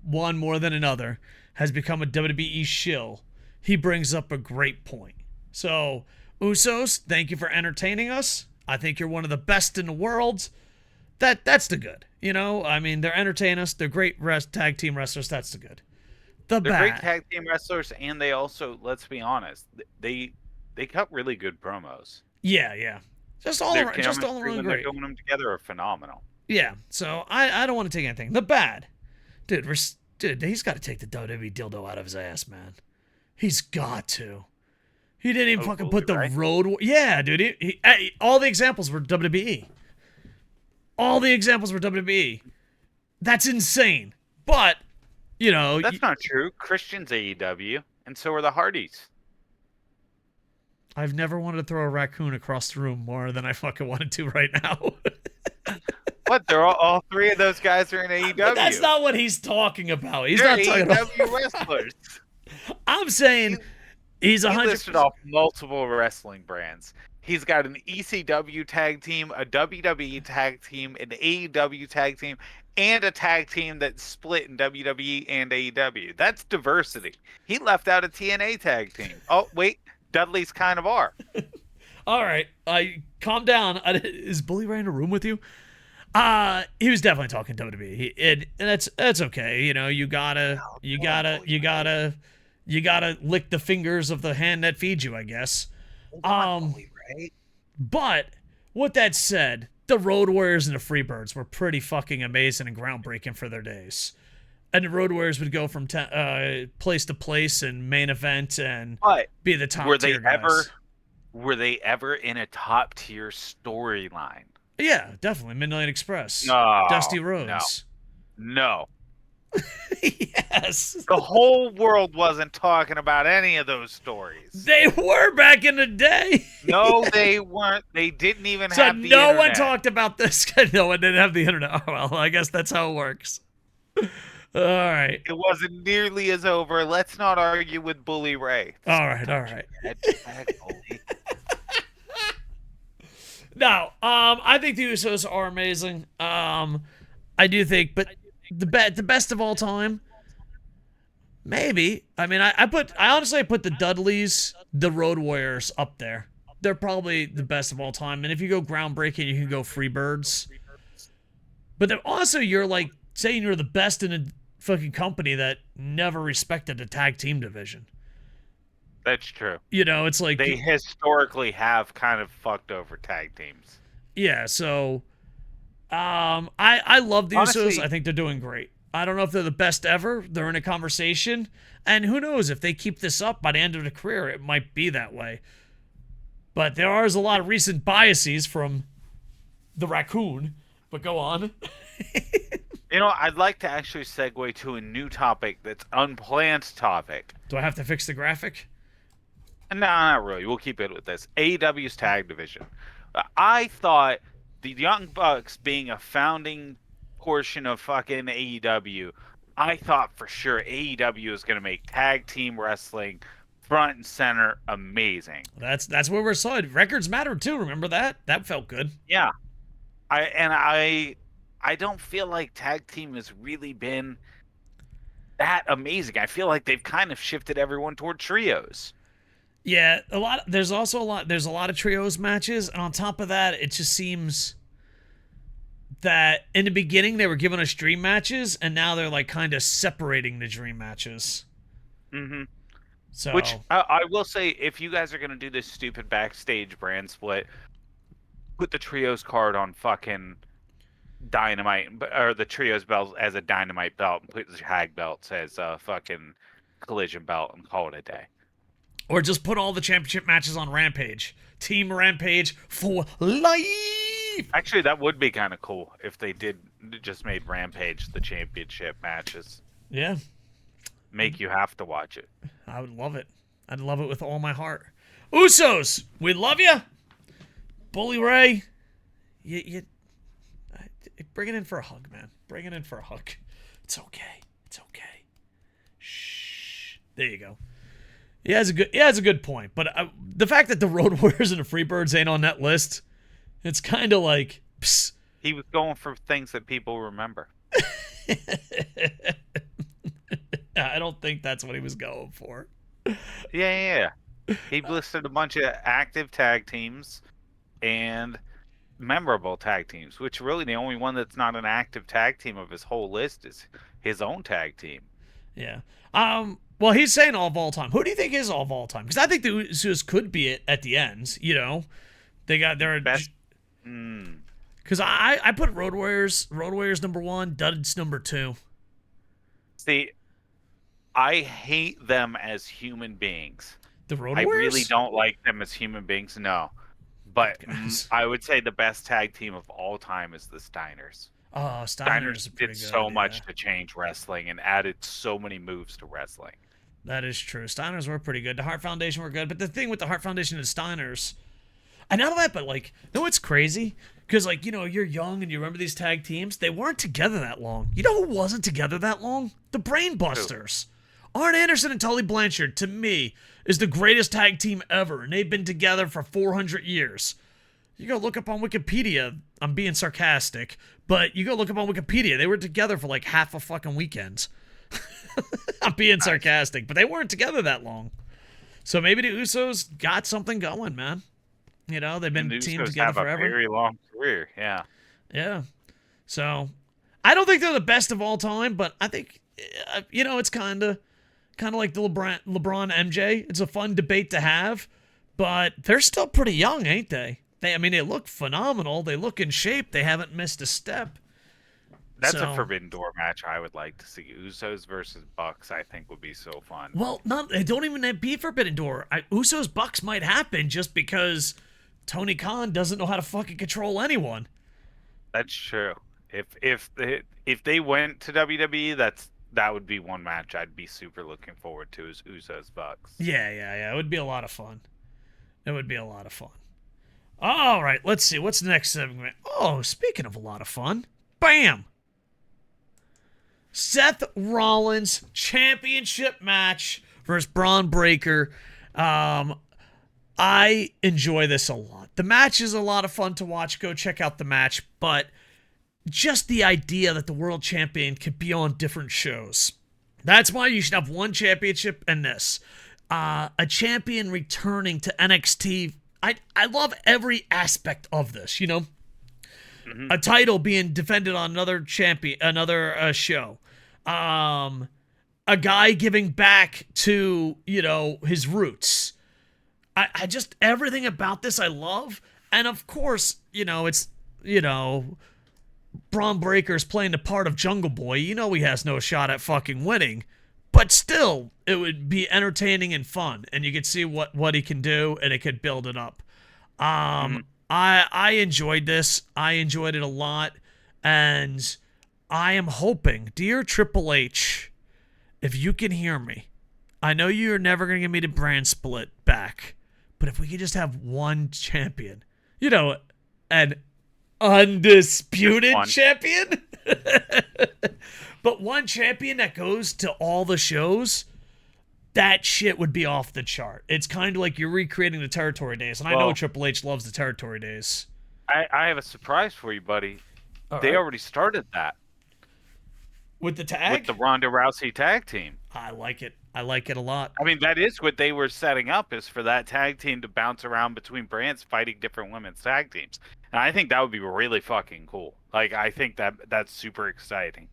one more than another, has become a WWE shill, he brings up a great point. So Usos, thank you for entertaining us. I think you're one of the best in the world. That's the good. You know, I mean, they're entertaining us. They're great tag team wrestlers. That's the good. They're great tag team wrestlers, and they also, let's be honest, they cut really good promos. Yeah. Just all around when great. They're doing them together are phenomenal. Yeah, so I don't want to take anything. The bad. Dude, he's got to take the WWE dildo out of his ass, man. He's got to. He didn't even fucking put the road... Yeah, dude. All the examples were WWE. All the examples were WWE. That's insane. But, you know... That's not true. Christian's AEW, and so are the Hardys. I've never wanted to throw a raccoon across the room more than I fucking wanted to right now. What? They're all three of those guys are in AEW. But that's not what he's talking about. He's They're not talking AEW about wrestlers. I'm saying he's 100%. He listed off multiple wrestling brands. He's got an ECW tag team, a WWE tag team, an AEW tag team, and a tag team that's split in WWE and AEW. That's diversity. He left out a TNA tag team. Oh, wait. Dudley's kind of are. All right. Calm down. Is Bully Ray in a room with you? He was definitely talking WWE. And that's okay. You know, you gotta lick the fingers of the hand that feeds you, I guess. But with that said, the Road Warriors and the Freebirds were pretty fucking amazing and groundbreaking for their days. And the Road Warriors would go from place to place and main event and be the top tier guys. Were they ever in a top tier storyline? Yeah, definitely. Midnight Express. No. Dusty Rhodes. No. Yes. The whole world wasn't talking about any of those stories. They were back in the day. No, they weren't. They didn't even have the internet. So no one talked about this. No one didn't have the internet. Oh, well, I guess that's how it works. All right. It wasn't nearly as over. Let's not argue with Bully Ray. All right. No, I think the Usos are amazing. I do think, but the best of all time, maybe. I mean, I honestly put the Dudleys, the Road Warriors up there. They're probably the best of all time. And if you go groundbreaking, you can go Freebirds. But then also, you're like saying you're the best in a fucking company that never respected a tag team division. That's true. You know, it's like... They historically have kind of fucked over tag teams. Yeah, so... I love the Honestly, Usos. I think they're doing great. I don't know if they're the best ever. They're in a conversation. And who knows, if they keep this up by the end of the career, it might be that way. But there are a lot of recent biases from the raccoon. But go on. You know, I'd like to actually segue to a new topic that's unplanned topic. Do I have to fix the graphic? No, not really. We'll keep it with this. AEW's tag division. I thought the Young Bucks being a founding portion of fucking AEW, I thought for sure AEW was going to make tag team wrestling front and center amazing. That's where we're solid. Records matter too. Remember that? That felt good. Yeah. I don't feel like tag team has really been that amazing. I feel like they've kind of shifted everyone toward trios. Yeah, there's a lot of trios matches, and on top of that, it just seems that in the beginning they were giving us dream matches, and now they're like kind of separating the dream matches. Mm-hmm. So, which I will say, if you guys are gonna do this stupid backstage brand split, put the trios card on fucking Dynamite, or the trios belt as a Dynamite belt, and put the tag belts as a fucking Collision belt, and call it a day. Or just put all the championship matches on Rampage. Team Rampage for life! Actually, that would be kind of cool if they just made Rampage the championship matches. Yeah. Make you have to watch it. I would love it. I'd love it with all my heart. Usos, we love you. Bully Ray, you bring it in for a hug, man. Bring it in for a hug. It's okay. It's okay. Shh. There you go. He has a good point, but the fact that the Road Warriors and the Freebirds ain't on that list, it's kind of like, psst. He was going for things that people remember. I don't think that's what he was going for. Yeah. He listed a bunch of active tag teams and memorable tag teams, which really the only one that's not an active tag team of his whole list is his own tag team. Yeah. Well, he's saying all time. Who do you think is all time? Because I think the Usos could be it at the end. You know, they got their Best. Because I put Road Warriors number 1, Duds number 2. See, I hate them as human beings. The Road I Warriors? really don't like them as human beings. No, but I would say the best tag team of all time is the Steiners. Oh, Steiners did did so much to change wrestling and added so many moves to wrestling. That is true. Steiners were pretty good. The Hart Foundation were good, but the thing with the Hart Foundation and Steiners, I know that, but like, no, it's crazy because like you're young and you remember these tag teams. They weren't together that long. You know who wasn't together that long? The Brainbusters. Arn Anderson and Tully Blanchard, to me, is the greatest tag team ever, and they've been together for 400 years. You go look up on Wikipedia. I'm being sarcastic, but you go look up on Wikipedia. They were together for like half a fucking weekend. I'm being sarcastic, but they weren't together that long. So maybe the Usos got something going, man. They've been teamed together forever. A very long career, yeah. Yeah. So I don't think they're the best of all time, but I think it's kind of like the LeBron MJ. It's a fun debate to have, but they're still pretty young, ain't they? They look phenomenal. They look in shape. They haven't missed a step. That's a Forbidden Door match I would like to see. Usos versus Bucks, I think, would be so fun. Well, they don't even be Forbidden Door. Usos Bucks might happen just because Tony Khan doesn't know how to fucking control anyone. That's true. If they went to WWE, that would be one match I'd be super looking forward to is Usos Bucks. Yeah. It would be a lot of fun. All right, let's see. What's the next segment? Oh, speaking of a lot of fun. Bam! Seth Rollins championship match versus Bron Breakker. I enjoy this a lot. The match is a lot of fun to watch. Go check out the match. But just the idea that the world champion could be on different shows. That's why you should have one championship and this. A champion returning to NXT. I love every aspect of this, Mm-hmm. A title being defended on another show. A guy giving back to, his roots. I just, everything about this I love. And of course, it's, Bron Breakker's playing the part of Jungle Boy. He has no shot at fucking winning. But still, it would be entertaining and fun. And you could see what he can do, and it could build it up. I enjoyed this. I enjoyed it a lot. And I am hoping, dear Triple H, if you can hear me, I know you're never going to give me the brand split back, but if we could just have one champion, an undisputed champion, but one champion that goes to all the shows, that shit would be off the chart. It's kind of like you're recreating the territory days, and I know Triple H loves the territory days. I have a surprise for you, buddy. They already started that. With the tag? With the Ronda Rousey tag team. I like it. I like it a lot. I mean, that is what they were setting up, is for that tag team to bounce around between brands fighting different women's tag teams. And I think that would be really fucking cool. Like, I think that's super exciting.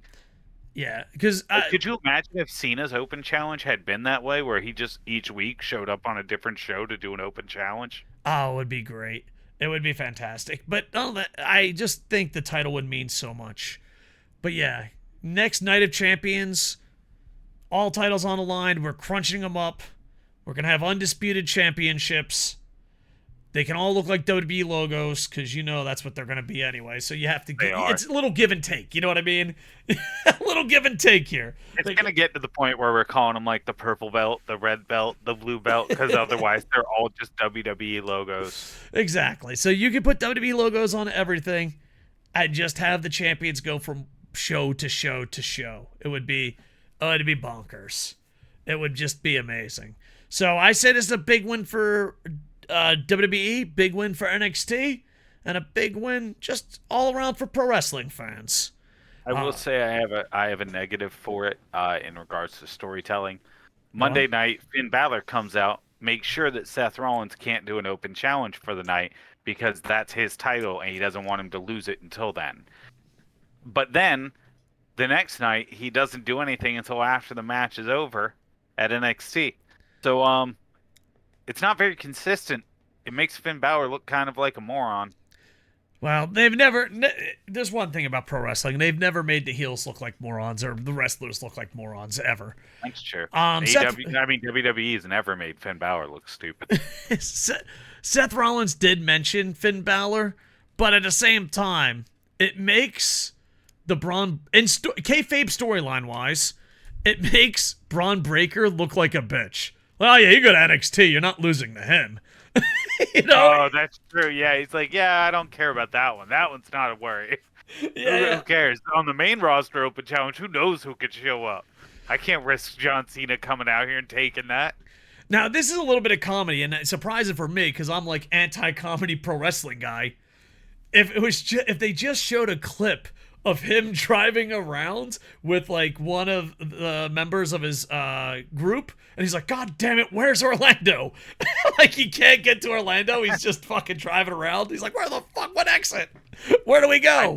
Yeah, because... could you imagine if Cena's Open Challenge had been that way, where he just each week showed up on a different show to do an Open Challenge? Oh, it would be great. It would be fantastic. But I just think the title would mean so much. But yeah, next Night of Champions, all titles on the line. We're crunching them up. We're going to have undisputed championships. They can all look like WWE logos because that's what they're going to be anyway. So you have to it's a little give and take. You know what I mean? A little give and take here. It's going to get to the point where we're calling them like the purple belt, the red belt, the blue belt, because otherwise they're all just WWE logos. Exactly. So you can put WWE logos on everything and just have the champions go from show to show to show. It'd be bonkers. It would just be amazing. So I say this is a big win for WWE, big win for NXT, and a big win just all around for pro wrestling fans. I will say I have a negative for it in regards to storytelling. Monday night, Finn Balor comes out make sure that Seth Rollins can't do an open challenge for the night because that's his title and he doesn't want him to lose it until then. But then the next night he doesn't do anything until after the match is over at NXT. So it's not very consistent. It makes Finn Balor look kind of like a moron. Well, there's one thing about pro wrestling. They've never made the heels look like morons or the wrestlers look like morons, ever. That's true. Seth, WWE's never made Finn Balor look stupid. Seth Rollins did mention Finn Balor, but at the same time, it makes the Bron... kayfabe storyline-wise, it makes Bron Breakker look like a bitch. Well, yeah, you go to NXT, you're not losing to him. You know? Oh, that's true. Yeah, he's like, yeah, I don't care about that one. That one's not a worry. Yeah. Who cares? On the main roster open challenge, who knows who could show up? I can't risk John Cena coming out here and taking that. Now, this is a little bit of comedy, and it's surprising for me because I'm like anti-comedy pro wrestling guy. If they just showed a clip of him driving around with like one of the members of his group, and he's like, God damn it, where's Orlando? Like, he can't get to Orlando, he's just fucking driving around. He's like, where the fuck, what exit? Where do we go?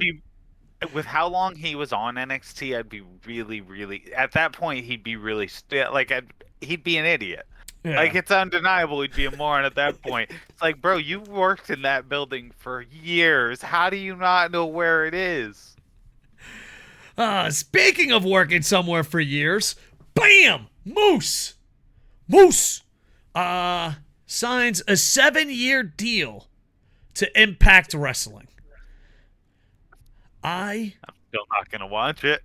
With how long he was on NXT, I'd be really, at that point, he'd be really, he'd be an idiot. Yeah. Like, it's undeniable he'd be a moron at that point. It's like, bro, you worked in that building for years. How do you not know where it is? Speaking of working somewhere for years, bam! Moose signs a 7-year deal to Impact Wrestling. I'm still not gonna watch it.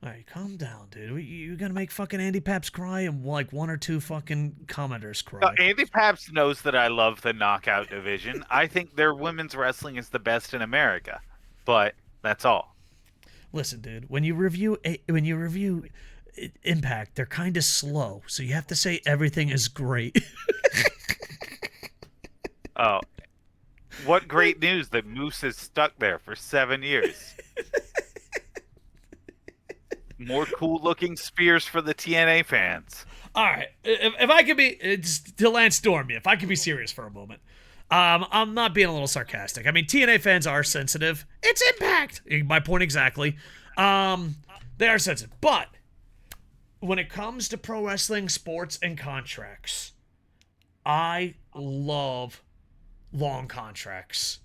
Alright, calm down, dude. You gonna make fucking Andy Paps cry and like one or two fucking commenters cry. No, Andy Paps knows that I love the knockout division. I think their women's wrestling is the best in America, but that's all. Listen, dude. When you review Impact, they're kind of slow, so you have to say everything is great. Oh, what great news that Moose is stuck there for 7 years. More cool-looking spears for the TNA fans. All right, if I could be to Lance Storm, if I could be serious for a moment, I'm not being a little sarcastic. I mean, TNA fans are sensitive. It's Impact. My point exactly. They are sensitive, but when it comes to pro wrestling, sports, and contracts, I love long contracts.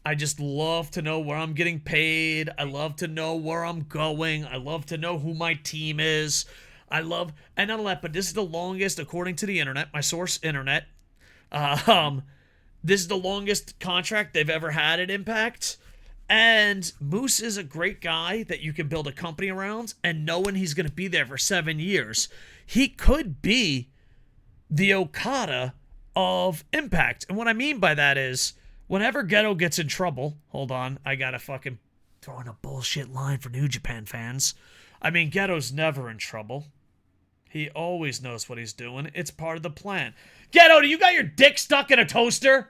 I just love to know where I'm getting paid. I love to know where I'm going. I love to know who my team is. And not only that, but this is the longest, according to the internet, my source, internet. This is the longest contract they've ever had at Impact. And Moose is a great guy that you can build a company around, and knowing he's going to be there for 7 years, he could be the Okada of Impact. And what I mean by that is, whenever Geto gets in trouble, hold on, I got to fucking throw in a bullshit line for New Japan fans. I mean, Geto's never in trouble. He always knows what he's doing. It's part of the plan. Geto, do you got your dick stuck in a toaster?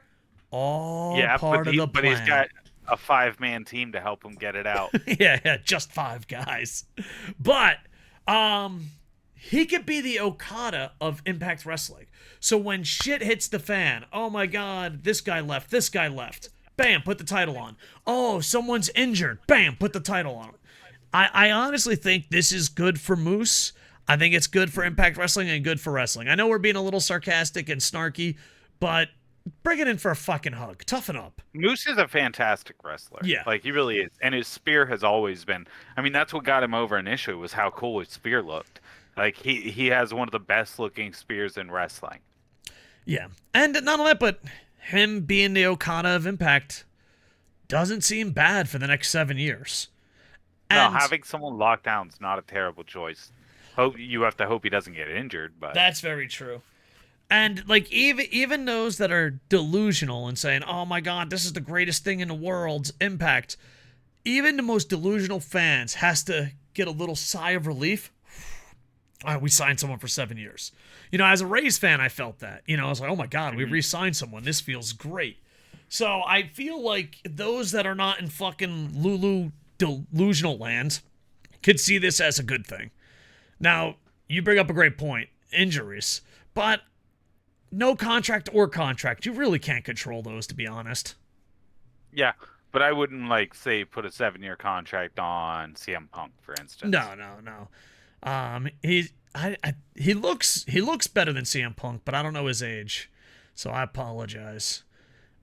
All part of the plan. But he's got a 5-man team to help him get it out. yeah, just 5 guys. But he could be the Okada of Impact Wrestling. So when shit hits the fan, oh my God, this guy left. Bam, put the title on. Oh, someone's injured. Bam, put the title on. I honestly think this is good for Moose. I think it's good for Impact Wrestling and good for wrestling. I know we're being a little sarcastic and snarky, but bring it in for a fucking hug. Toughen up. Moose is a fantastic wrestler. Yeah. Like, he really is. And his spear has always been... I mean, that's what got him over initially, was how cool his spear looked. Like, he has one of the best-looking spears in wrestling. Yeah. And not only that, but him being the Okada of Impact doesn't seem bad for the next 7 years. And no, having someone locked down is not a terrible choice. You have to hope he doesn't get injured, but that's very true. And like even those that are delusional and saying, "Oh my God, this is the greatest thing in the world," Impact. Even the most delusional fans has to get a little sigh of relief. All right, we signed someone for 7 years. You know, as a Rays fan, I felt that. You know, I was like, "Oh my God, we re-signed someone. This feels great." So I feel like those that are not in fucking Lulu delusional land could see this as a good thing. Now, you bring up a great point, injuries, but no contract or contract. You really can't control those, to be honest. Yeah, but I wouldn't say put a 7-year contract on CM Punk, for instance. No. He looks better than CM Punk, but I don't know his age, so I apologize.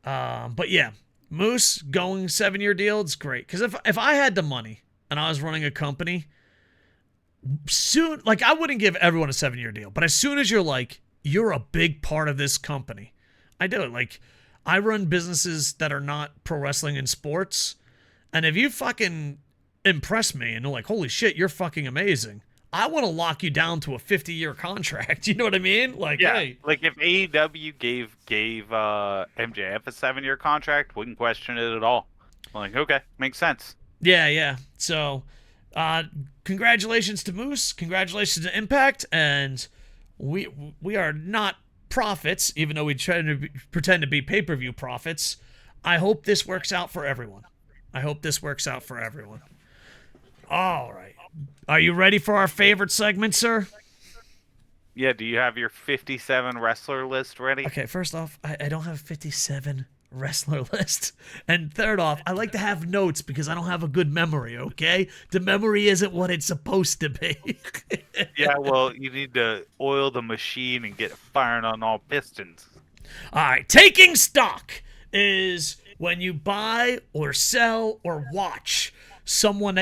But yeah, Moose going 7-year deal, it's great. Because if I had the money and I was running a company, soon, I wouldn't give everyone a 7-year deal, but as soon as you're a big part of this company, I do it. I run businesses that are not pro wrestling and sports, and if you fucking impress me and they're like, holy shit, you're fucking amazing, I want to lock you down to a 50-year contract. You know what I mean? Hey. If AEW gave MJF a 7-year contract, wouldn't question it at all. Okay, makes sense. Yeah. So, congratulations to Moose. Congratulations to Impact. And we are not prophets, even though we try to pretend to be pay-per-view prophets. I hope this works out for everyone. All right. Are you ready for our favorite segment, sir? Yeah, do you have your 57 wrestler list ready? Okay, first off, I don't have a 57 wrestler list. And third off, I like to have notes because I don't have a good memory, okay? The memory isn't what it's supposed to be. Yeah, well, you need to oil the machine and get firing on all pistons. All right, taking stock is when you buy or sell or watch someone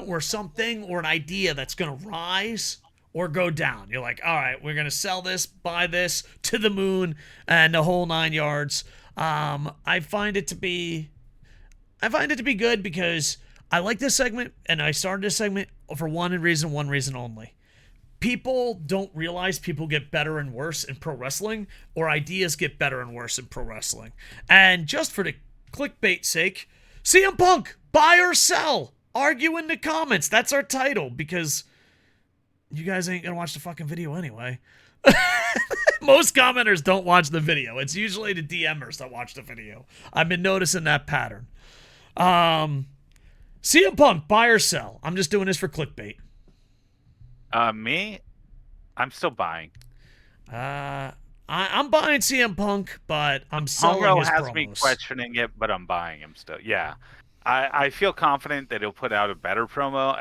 or something or an idea that's going to rise or go down. You're like, all right, we're going to sell this, buy this, to the moon, and the whole 9 yards. I find it to be good because I like this segment, and I started this segment for one reason only. People don't realize people get better and worse in pro wrestling, or ideas get better and worse in pro wrestling. And just for the clickbait sake, CM Punk, buy or sell? Argue in the comments. That's our title, because you guys ain't gonna watch the fucking video anyway. Most commenters don't watch the video. It's usually the DMers that watch the video. I've been noticing that pattern. CM Punk, buy or sell? I'm just doing this for clickbait. Me? I'm still buying. I'm buying CM Punk, but I'm selling his has promos. Me questioning it, but I'm buying him still. Yeah. I feel confident that he'll put out a better promo.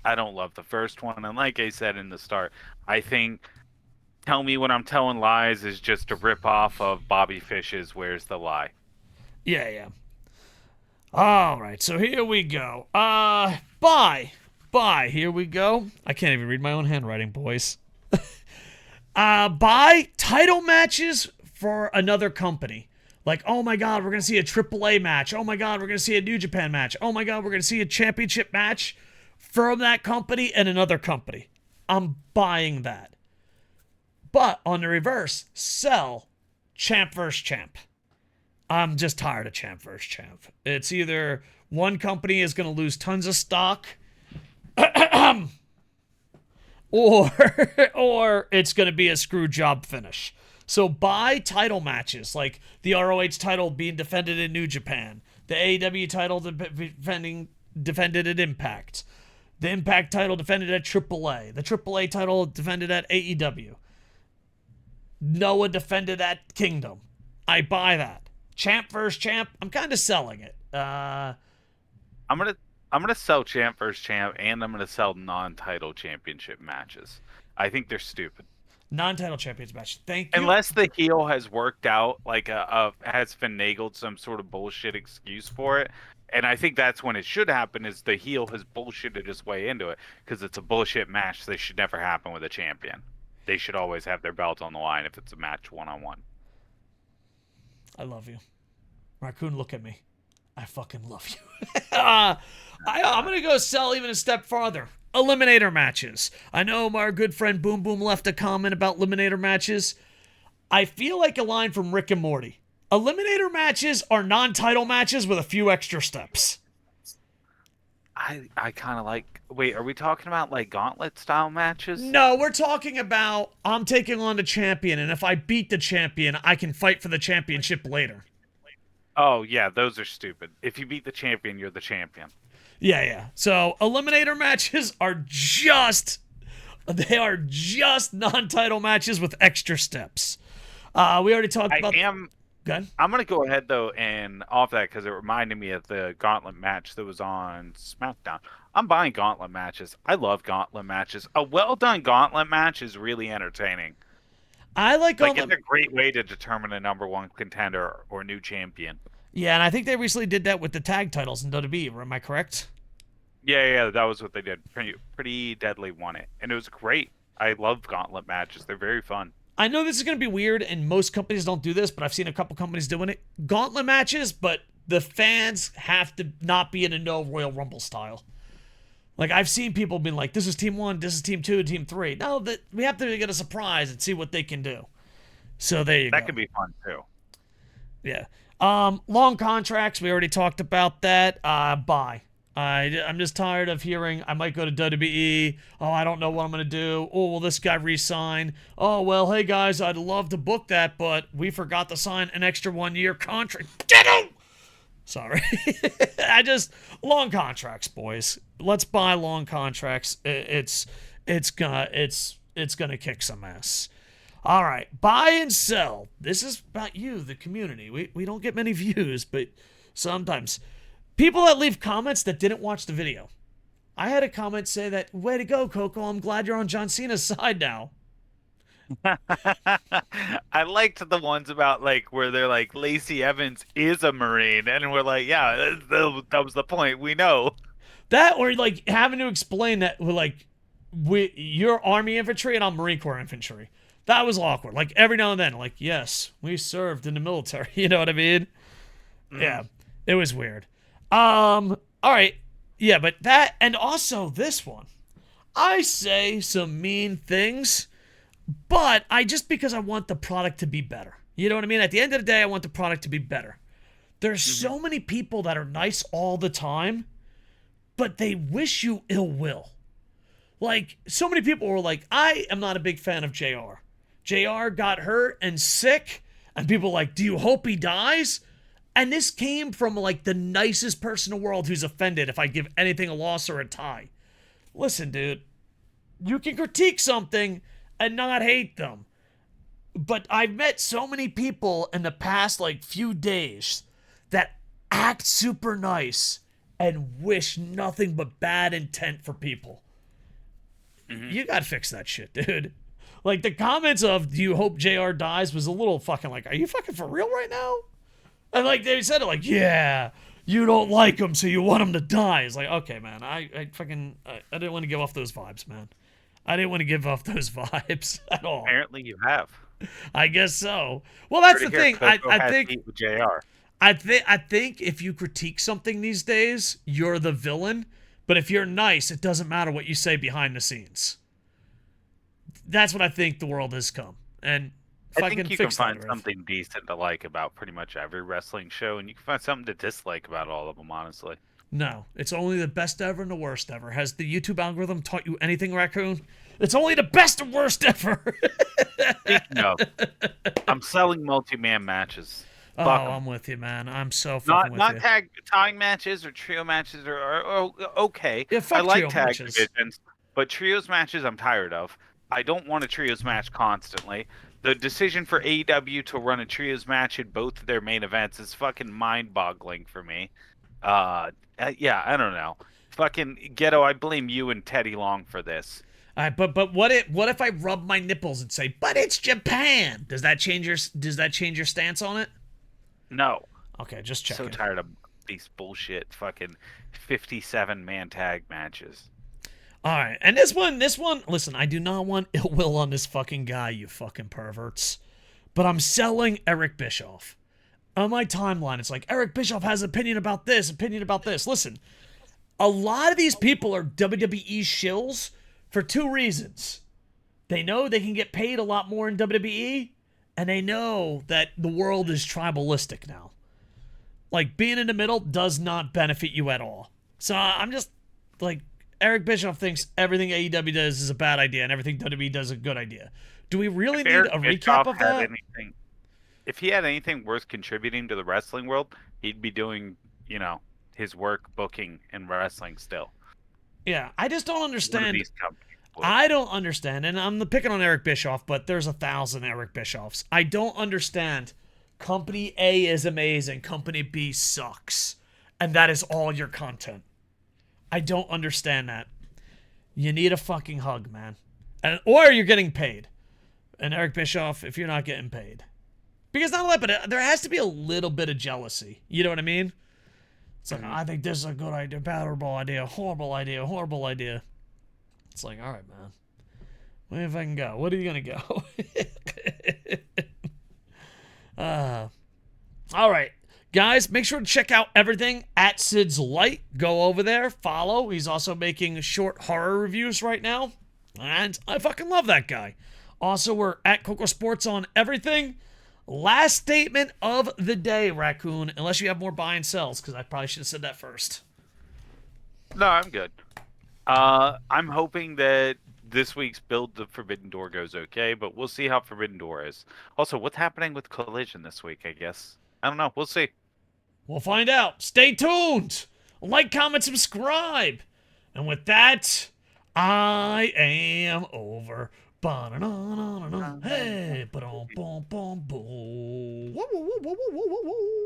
I don't love the first one. And like I said in the start, I think Tell Me When I'm Telling Lies is just a rip-off of Bobby Fish's Where's the Lie. Yeah. All right, so here we go. Bye. Here we go. I can't even read my own handwriting, boys. Buy title matches for another company. Oh my God, we're going to see a AAA match. Oh my God, we're going to see a New Japan match. Oh my God, we're going to see a championship match from that company and another company. I'm buying that. But on the reverse, sell champ versus champ. I'm just tired of champ versus champ. It's either one company is going to lose tons of stock or it's going to be a screw job finish. So buy title matches, like the ROH title being defended in New Japan, the AEW title defended at Impact, the Impact title defended at AAA, the AAA title defended at AEW, Noah defended at Kingdom. I buy that. Champ versus champ, I'm kind of selling it. I'm gonna sell champ versus champ, and I'm gonna sell non-title championship matches. I think they're stupid. Non-title champions match. Thank you. Unless the heel has worked out, has finagled some sort of bullshit excuse for it. And I think that's when it should happen, is the heel has bullshitted his way into it. Because it's a bullshit match. They should never happen with a champion. They should always have their belt on the line if it's a match one-on-one. I love you. Raccoon, look at me. I fucking love you. I'm going to go sell even a step farther. Eliminator matches. I know our good friend Boom Boom left a comment about eliminator matches. I feel like a line from Rick and Morty. Eliminator matches are non-title matches with a few extra steps. I kind of like... Wait, are we talking about gauntlet style matches? No, we're talking about I'm taking on the champion, and if I beat the champion, I can fight for the championship later. Oh, yeah, those are stupid. If you beat the champion, you're the champion. Yeah. So, eliminator matches are just non-title matches with extra steps. We already talked I about. am. Good. I'm gonna go ahead though and off that because it reminded me of the Gauntlet match that was on SmackDown. I'm buying Gauntlet matches. I love Gauntlet matches. A well done Gauntlet match is really entertaining. I like Like it's Gauntlet. a great way to determine a number one contender or new champion. Yeah, and I think they recently did that with the tag titles in WWE. Am I correct? Yeah, that was what they did. Pretty Deadly won it, and it was great. I love Gauntlet matches. They're very fun. I know this is going to be weird, and most companies don't do this, but I've seen a couple companies doing it. Gauntlet matches, but the fans have to not be in a no Royal Rumble style. Like, I've seen people being like, this is team 1, this is team 2, team 3. No, that we have to get a surprise and see what they can do. So there you go. That could be fun too. Yeah. Long contracts, we already talked about that. Bye. I'm just tired of hearing I might go to WWE. Oh, I don't know what I'm going to do. Oh, will this guy re-sign? Oh, well, hey, guys, I'd love to book that, but we forgot to sign an extra 1-year contract. Get him! Sorry. Long contracts, boys. Let's buy long contracts. It's gonna kick some ass. All right, buy and sell. This is about you, the community. We don't get many views, but sometimes. People that leave comments that didn't watch the video. I had a comment say that, way to go, Coco. I'm glad you're on John Cena's side now. I liked the ones about like where they're like Lacey Evans is a Marine, and we're like, yeah, that was the point. We know That or like having to explain that we're like, you're Army infantry and I'm Marine Corps infantry. That was awkward. Like every now and then, like, yes, we served in the military. You know what I mean? Yeah, it was weird. All right. Yeah, but that, and also this one. I say some mean things, but because I want the product to be better. You know what I mean? At the end of the day, I want the product to be better. There's so many people that are nice all the time, but they wish you ill will. Like, so many people were like, I am not a big fan of JR. JR got hurt and sick, and people were like, do you hope he dies? And this came from, like, the nicest person in the world who's offended if I give anything a loss or a tie. Listen, dude, you can critique something and not hate them. But I've met so many people in the past, like, few days that act super nice and wish nothing but bad intent for people. You gotta fix that shit, dude. Like, the comments of, do you hope JR dies, was a little fucking like, are you fucking for real right now? And, like, they said it like, yeah, you don't like him, so you want him to die. It's like, okay, man, I didn't want to give off those vibes, man. I didn't want to give off those vibes at all. apparently you have. I guess so. Well, that's the thing. I think with JR. I think if you critique something these days, you're the villain. But if you're nice, it doesn't matter what you say behind the scenes. That's what I think the world has come. And I think you can find Earth. something decent to like about pretty much every wrestling show, and you can find something to dislike about all of them, honestly. No, it's only the best ever and the worst ever. Has the YouTube algorithm taught you anything, Raccoon? It's only the best and worst ever. Speaking of, I'm selling multi-man matches. Oh, I'm with you, man. I'm so fucking with you. Not tying matches or trio matches are okay. Yeah, fuck I like trio tag matches. divisions, but trios matches I'm tired of. I don't want a trios match constantly. The decision for AEW to run a trios match in both of their main events is fucking mind-boggling for me. Yeah, I don't know. Fucking Ghetto, I blame you and Teddy Long for this. All right, but what if I rub my nipples and say, "But it's Japan"? Does that change your stance on it? No. Okay, just checking. So tired of these bullshit fucking 57-man tag matches. All right, and this one, listen, I do not want ill will on this fucking guy, you fucking perverts. But I'm selling Eric Bischoff. On my timeline, it's like, Eric Bischoff has opinion about this. Listen, a lot of these people are WWE shills for two reasons. They know they can get paid a lot more in WWE, and they know that the world is tribalistic now. Like, being in the middle does not benefit you at all. So I'm just, like, Eric Bischoff thinks everything AEW does is a bad idea and everything WWE does is a good idea. Do we really need a recap of that? If he had anything worth contributing to the wrestling world, he'd be doing, his work booking and wrestling still. Yeah, I just don't understand. I don't understand, and I'm picking on Eric Bischoff, but there's 1,000 Eric Bischoffs. I don't understand. Company A is amazing. Company B sucks. And that is all your content. I don't understand that. You need a fucking hug, man. Or you're getting paid. And Eric Bischoff, if you're not getting paid. Because not only that, but there has to be a little bit of jealousy. You know what I mean? It's like, I think this is a good idea, horrible idea, horrible idea, horrible idea. It's like, all right, man. Where if I can go? What are you going to go? All right. Guys, make sure to check out everything at SidsLight. Go over there, follow. He's also making short horror reviews right now. And I fucking love that guy. Also, we're at Kocosports on everything. Last statement of the day, Raccoon, unless you have more buy and sells, because I probably should have said that first. No, I'm good. I'm hoping that this week's build to Forbidden Door goes okay, but we'll see how Forbidden Door is. Also, what's happening with Collision this week, I guess? I don't know. We'll see. We'll find out. Stay tuned. Like, comment, subscribe. And with that, I am over. Ba-na-na-na-na-na. Hey, ba-dum-bum-bum-bum. Woo-woo-woo-woo-woo-woo.